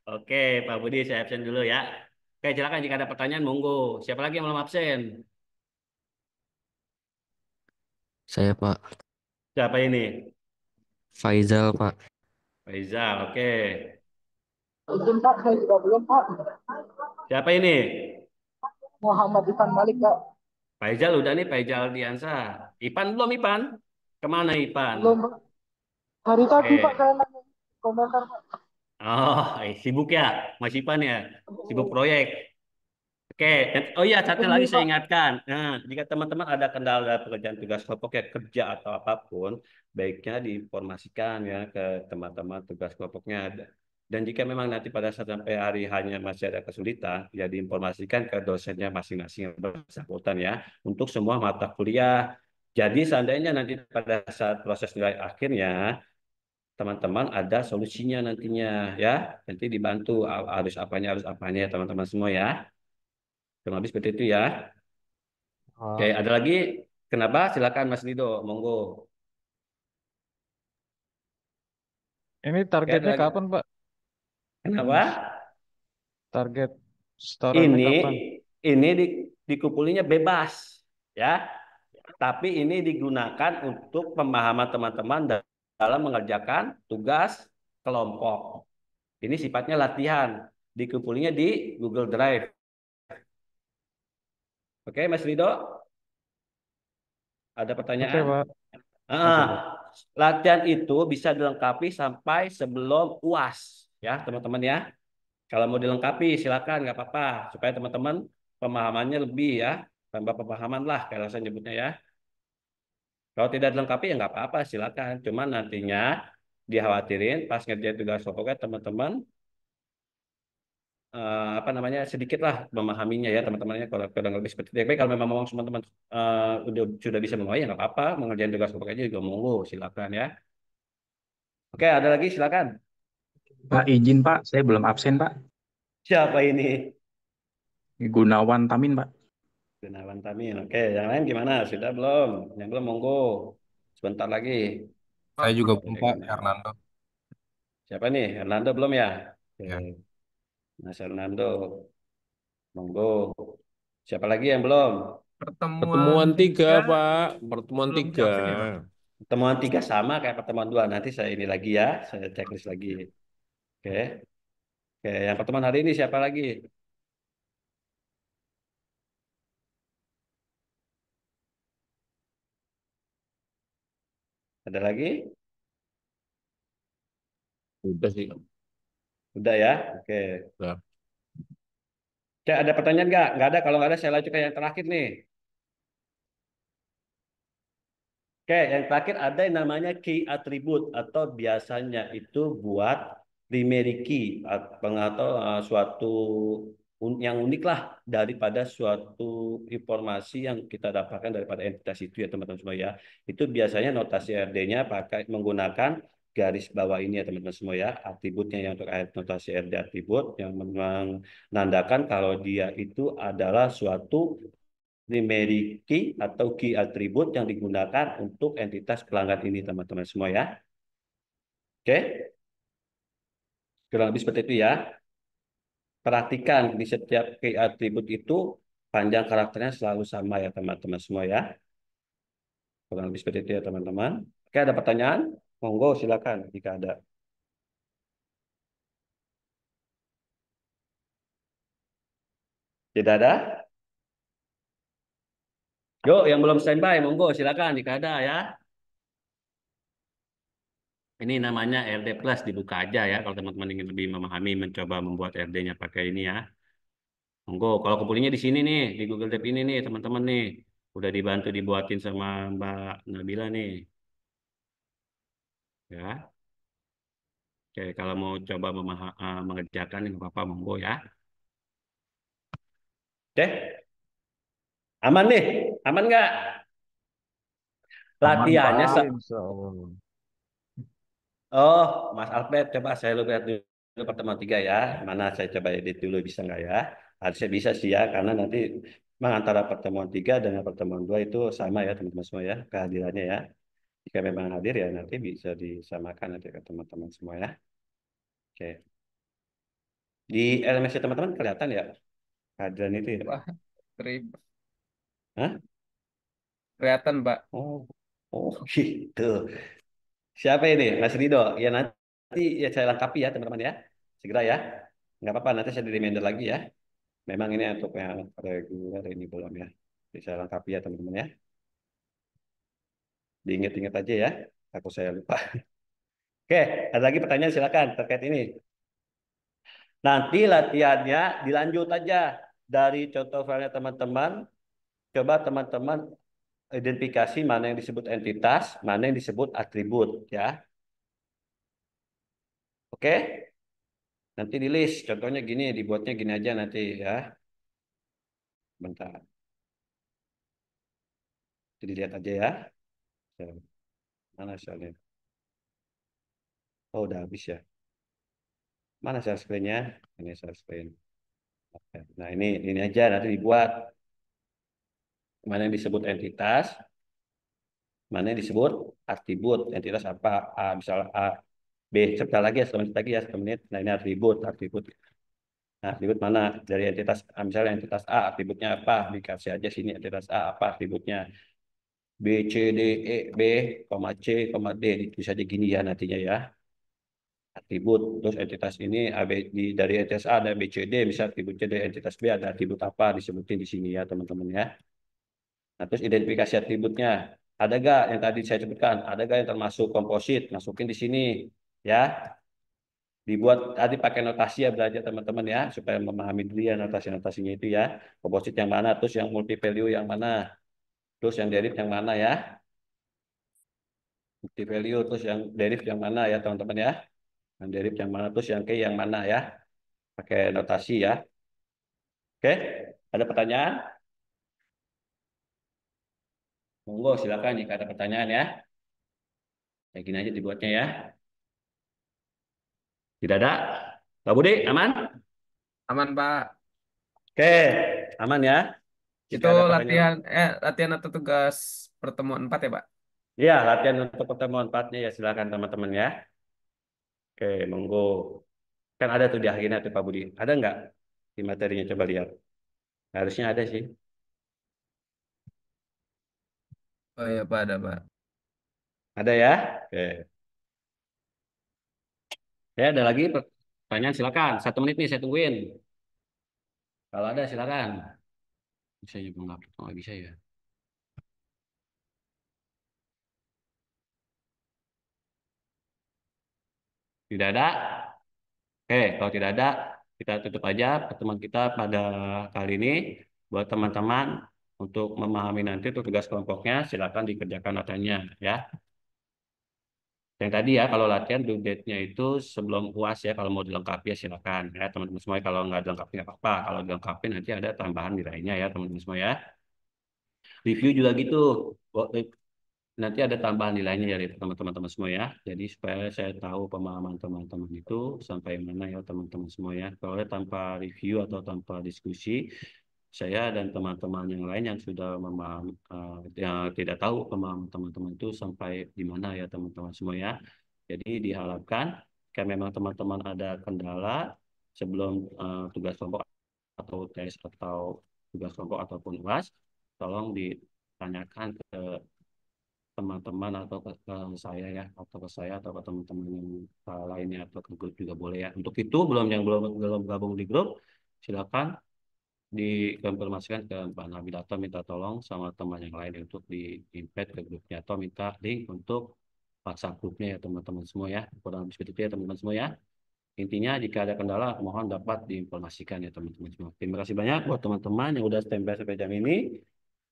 A: Oke, Pak Budi saya absen dulu ya. Oke, silakan jika ada pertanyaan monggo. Siapa lagi yang belum absen?
H: Saya Pak.
A: Siapa ini?
H: Faizal, Pak.
A: Faizal, oke.
J: Izin Pak, saya juga belum Pak.
A: Siapa ini?
J: Muhammad Ivan Malik Pak.
A: Faizal udah nih, Faizal Diansa. Ipan belum, Ipan? Kemana Ipan?
J: Belum Pak. Hari tadi Pak
A: Oke.
J: saya nanya komentar Pak.
A: Oh, sibuk ya, Mas Ipan ya? Sibuk proyek. Oke, oh iya, satu lagi
J: Ini
A: saya
J: Pak.
A: ingatkan. Nah, jika teman-teman ada kendala dalam pekerjaan tugas kelompok ya kerja atau apapun, baiknya diinformasikan ya ke teman-teman tugas kelompoknya. Dan jika memang nanti pada saat sampai hari hanya masih ada kesulitan, ya diinformasikan ke dosennya masing-masing yang bersangkutan ya untuk semua mata kuliah. Jadi seandainya nanti pada saat proses nilai akhirnya teman-teman ada solusinya nantinya ya. Nanti dibantu harus apanya ya teman-teman semua ya. Kurang lebih seperti itu ya. Oke,
O: Oh.
A: ada lagi? Kenapa? Silakan Mas Rido, monggo.
O: Ini
A: Oke, ada
O: targetnya
A: lagi?
O: kapan, Pak?
A: Kenapa?
O: Target setorannya
A: Ini
O: kapan?
A: ini dikumpulnya bebas ya. Tapi ini digunakan untuk pemahaman teman-teman dalam mengerjakan tugas kelompok. Ini sifatnya latihan. Dikumpulinya di Google Drive. Oke, Mas Rido, ada
O: Oke,
A: pertanyaan?
O: Pak. Oke,
A: Ah,
O: Pak.
A: latihan itu bisa dilengkapi sampai sebelum UAS ya, teman-teman ya. Kalau mau dilengkapi silakan nggak apa-apa supaya teman-teman pemahamannya lebih ya, tambah pemahaman lah kalau saya nyebutnya ya. Kalau tidak dilengkapi ya nggak apa-apa silakan. Cuman nantinya dikhawatirin pas ngerjain tugas pokoknya teman-teman apa namanya sedikit lah memahaminya ya teman-temannya kalau kurang lebih seperti itu. Tapi kalau memang mau teman-teman sudah bisa memahami ya nggak apa-apa mengerjain tugas pokok aja juga monggo silakan ya. Oke, ada lagi silakan.
P: Pak, izin Pak, saya belum absen Pak.
A: Siapa ini?
P: Gunawan Tamin Pak.
A: Gunawan Tamin. Oke, yang lain gimana? Sudah belum? Yang belum monggo. Sebentar lagi.
Q: Saya juga belum
A: Oke,
Q: Pak,
A: Gunawan.
Q: Hernando.
A: Siapa nih? Hernando belum ya? Oke,
Q: Ya.
A: Mas Hernando. Monggo. Siapa lagi yang belum?
K: Pertemuan 3, Pak. Pertemuan
Q: belum
K: 3.
Q: diabsen ya Pak?
A: Pertemuan 3 sama kayak pertemuan 2. Nanti saya ini lagi ya. Saya checklist lagi. Oke. Oke, yang pertemuan hari ini siapa lagi? Ada lagi?
K: Udah sih.
A: Udah ya? Oke.
K: Udah.
A: Oke, ada pertanyaan nggak? Nggak ada. Kalau nggak ada, saya lanjut ke yang terakhir nih. Oke, yang terakhir ada yang namanya key attribute atau biasanya itu buat primary key atau suatu yang unik lah daripada suatu informasi yang kita dapatkan daripada entitas itu ya teman-teman semua ya. Itu biasanya notasi RD-nya pakai menggunakan garis bawah ini ya teman-teman semua ya. Atributnya yang untuk notasi RD atribut yang menandakan kalau dia itu adalah suatu primary key atau key atribut yang digunakan untuk entitas pelanggan ini teman-teman semua ya. Oke, kurang lebih seperti itu ya. Perhatikan di setiap key atribut itu panjang karakternya selalu sama ya teman-teman semua ya. Kurang lebih seperti itu ya teman-teman. Oke, ada pertanyaan? Monggo silakan jika ada. Tidak ada? Yuk, yang belum standby, monggo silakan jika ada ya. Ini namanya RD Plus dibuka aja ya kalau teman-teman ingin lebih memahami mencoba membuat RD-nya pakai ini ya. Monggo, kalau kumpulnya di sini nih, di Google Drive ini nih, teman-teman nih. Udah dibantu dibuatin sama Mbak Nabila nih. Ya. Oke, kalau mau coba mengerjakan ini apa-apa, monggo ya. Oke, aman nih? Aman nggak?
O: Aman,
A: Latihannya,
O: Pak. Insya Allah.
A: oh, Mas Alfred, coba saya lihat dulu pertemuan 3 ya. Mana saya coba edit dulu, bisa nggak ya? Harusnya bisa sih ya, karena nanti memang antara pertemuan 3 dengan pertemuan 2 itu sama ya teman-teman semua ya, kehadirannya ya. Jika memang hadir ya nanti bisa disamakan nanti ke teman-teman semua ya. Oke. Di LMS teman-teman kelihatan ya kehadiran itu ya?
G: Pak, terima.
A: Hah?
G: Kelihatan Pak.
A: Oh, Oh gitu. Siapa ini? Mas Rido. Ya nanti ya saya lengkapi ya teman-teman ya. Segera ya. Nggak apa-apa, nanti saya di reminder lagi ya. Memang ini untuk yang reguler ini belum ya. Jadi saya lengkapi ya teman-teman ya. Diingat-ingat aja ya. Aku saya lupa. Oke, ada lagi pertanyaan silakan terkait ini. Nanti latihannya dilanjut aja dari contoh filenya teman-teman. Coba teman-teman identifikasi mana yang disebut entitas, mana yang disebut atribut ya. Oke? Nanti di list. Contohnya gini, dibuatnya gini aja nanti ya. Bentar. Jadi lihat aja ya. Mana soalnya? Oh, udah habis ya. Mana share screen-nya? Ini share screen. Oke. Nah, ini aja nanti dibuat. Mana yang disebut entitas, mana yang disebut atribut. Entitas apa? A, misalnya A, B. Sebentar lagi ya, setengah menit. Nah, ini atribut. Nah, atribut mana? Dari entitas A, misalnya entitas A, atributnya apa? Dikasih aja sini entitas A, apa atributnya? B, C, D, E, B, C, D. Bisa aja gini ya nantinya ya. Atribut. Terus entitas ini dari entitas A ada B, C, D. Misal atributnya dari entitas B ada atribut apa? Disebutin di sini ya teman-teman ya. Nah, terus identifikasi atributnya. Ada gak yang tadi saya sebutkan? Ada gak yang termasuk komposit? Masukin di sini ya. Dibuat tadi pakai notasi ya belajar teman-teman ya supaya memahami dulu ya notasi-notasinya itu ya. Komposit yang mana, terus yang multi value yang mana, terus yang deriv yang mana ya. Multi value terus yang deriv yang mana ya teman-teman ya. Yang deriv yang mana terus yang yang mana ya. Pakai notasi ya. Oke, ada pertanyaan? Monggo silakan jika ada pertanyaan ya. Kayak gini aja dibuatnya ya. Tidak ada? Pak Budi, aman?
G: Aman, Pak.
A: Oke, aman ya. Jika
G: Itu
A: ada pertanyaan.
G: latihan atau tugas pertemuan 4 ya, Pak?
A: Iya, latihan untuk pertemuan 4-nya ya silakan teman-teman ya. Oke, monggo. Kan ada tuh di akhirnya tuh Pak Budi. Ada nggak di materinya? Coba lihat. Harusnya ada sih.
G: Oh iya, Pak, ada, Pak.
A: Ada ya? Oke. Ya, ada lagi pertanyaan silakan. 1 menit nih saya tungguin. Kalau ada silakan. Bisa juga nggak bisa ya. Tidak ada? Oke, kalau tidak ada, kita tutup aja pertemuan kita pada kali ini. Buat teman-teman, untuk memahami nanti untuk tugas kelompoknya, silakan dikerjakan latihannya ya. Yang tadi ya, kalau latihan due date-nya itu sebelum UAS ya, kalau mau dilengkapi ya silakan ya teman-teman semua. Kalau nggak dilengkapi nggak apa-apa. Kalau dilengkapi nanti ada tambahan nilainya ya teman-teman semua ya. Review juga gitu. Nanti ada tambahan nilainya ya teman-teman semua ya. Jadi supaya saya tahu pemahaman teman-teman itu sampai mana ya teman-teman semua ya. Kalau tanpa review atau tanpa diskusi, saya dan teman-teman yang lain yang sudah memahami, yang tidak tahu pemahaman teman-teman itu sampai di mana ya teman-teman semua ya. Jadi diharapkan jika memang teman-teman ada kendala sebelum tugas kelompok atau tes atau tugas kelompok ataupun UAS, tolong ditanyakan ke teman-teman atau ke saya ya, atau ke saya atau ke teman-teman yang lainnya atau ke grup juga boleh ya. Untuk itu belum gabung di grup, silakan dikonfirmasikan ke Pak Nabil atau minta tolong sama teman yang lain untuk di-invite ke grupnya atau minta link untuk WhatsApp grupnya ya teman-teman semua ya. Kurang lebih seperti itu ya teman-teman semua ya. Intinya jika ada kendala mohon dapat diinformasikan ya teman-teman semua. Terima kasih banyak buat teman-teman yang udah standby sampai jam ini.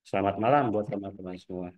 A: Selamat malam buat teman-teman semua.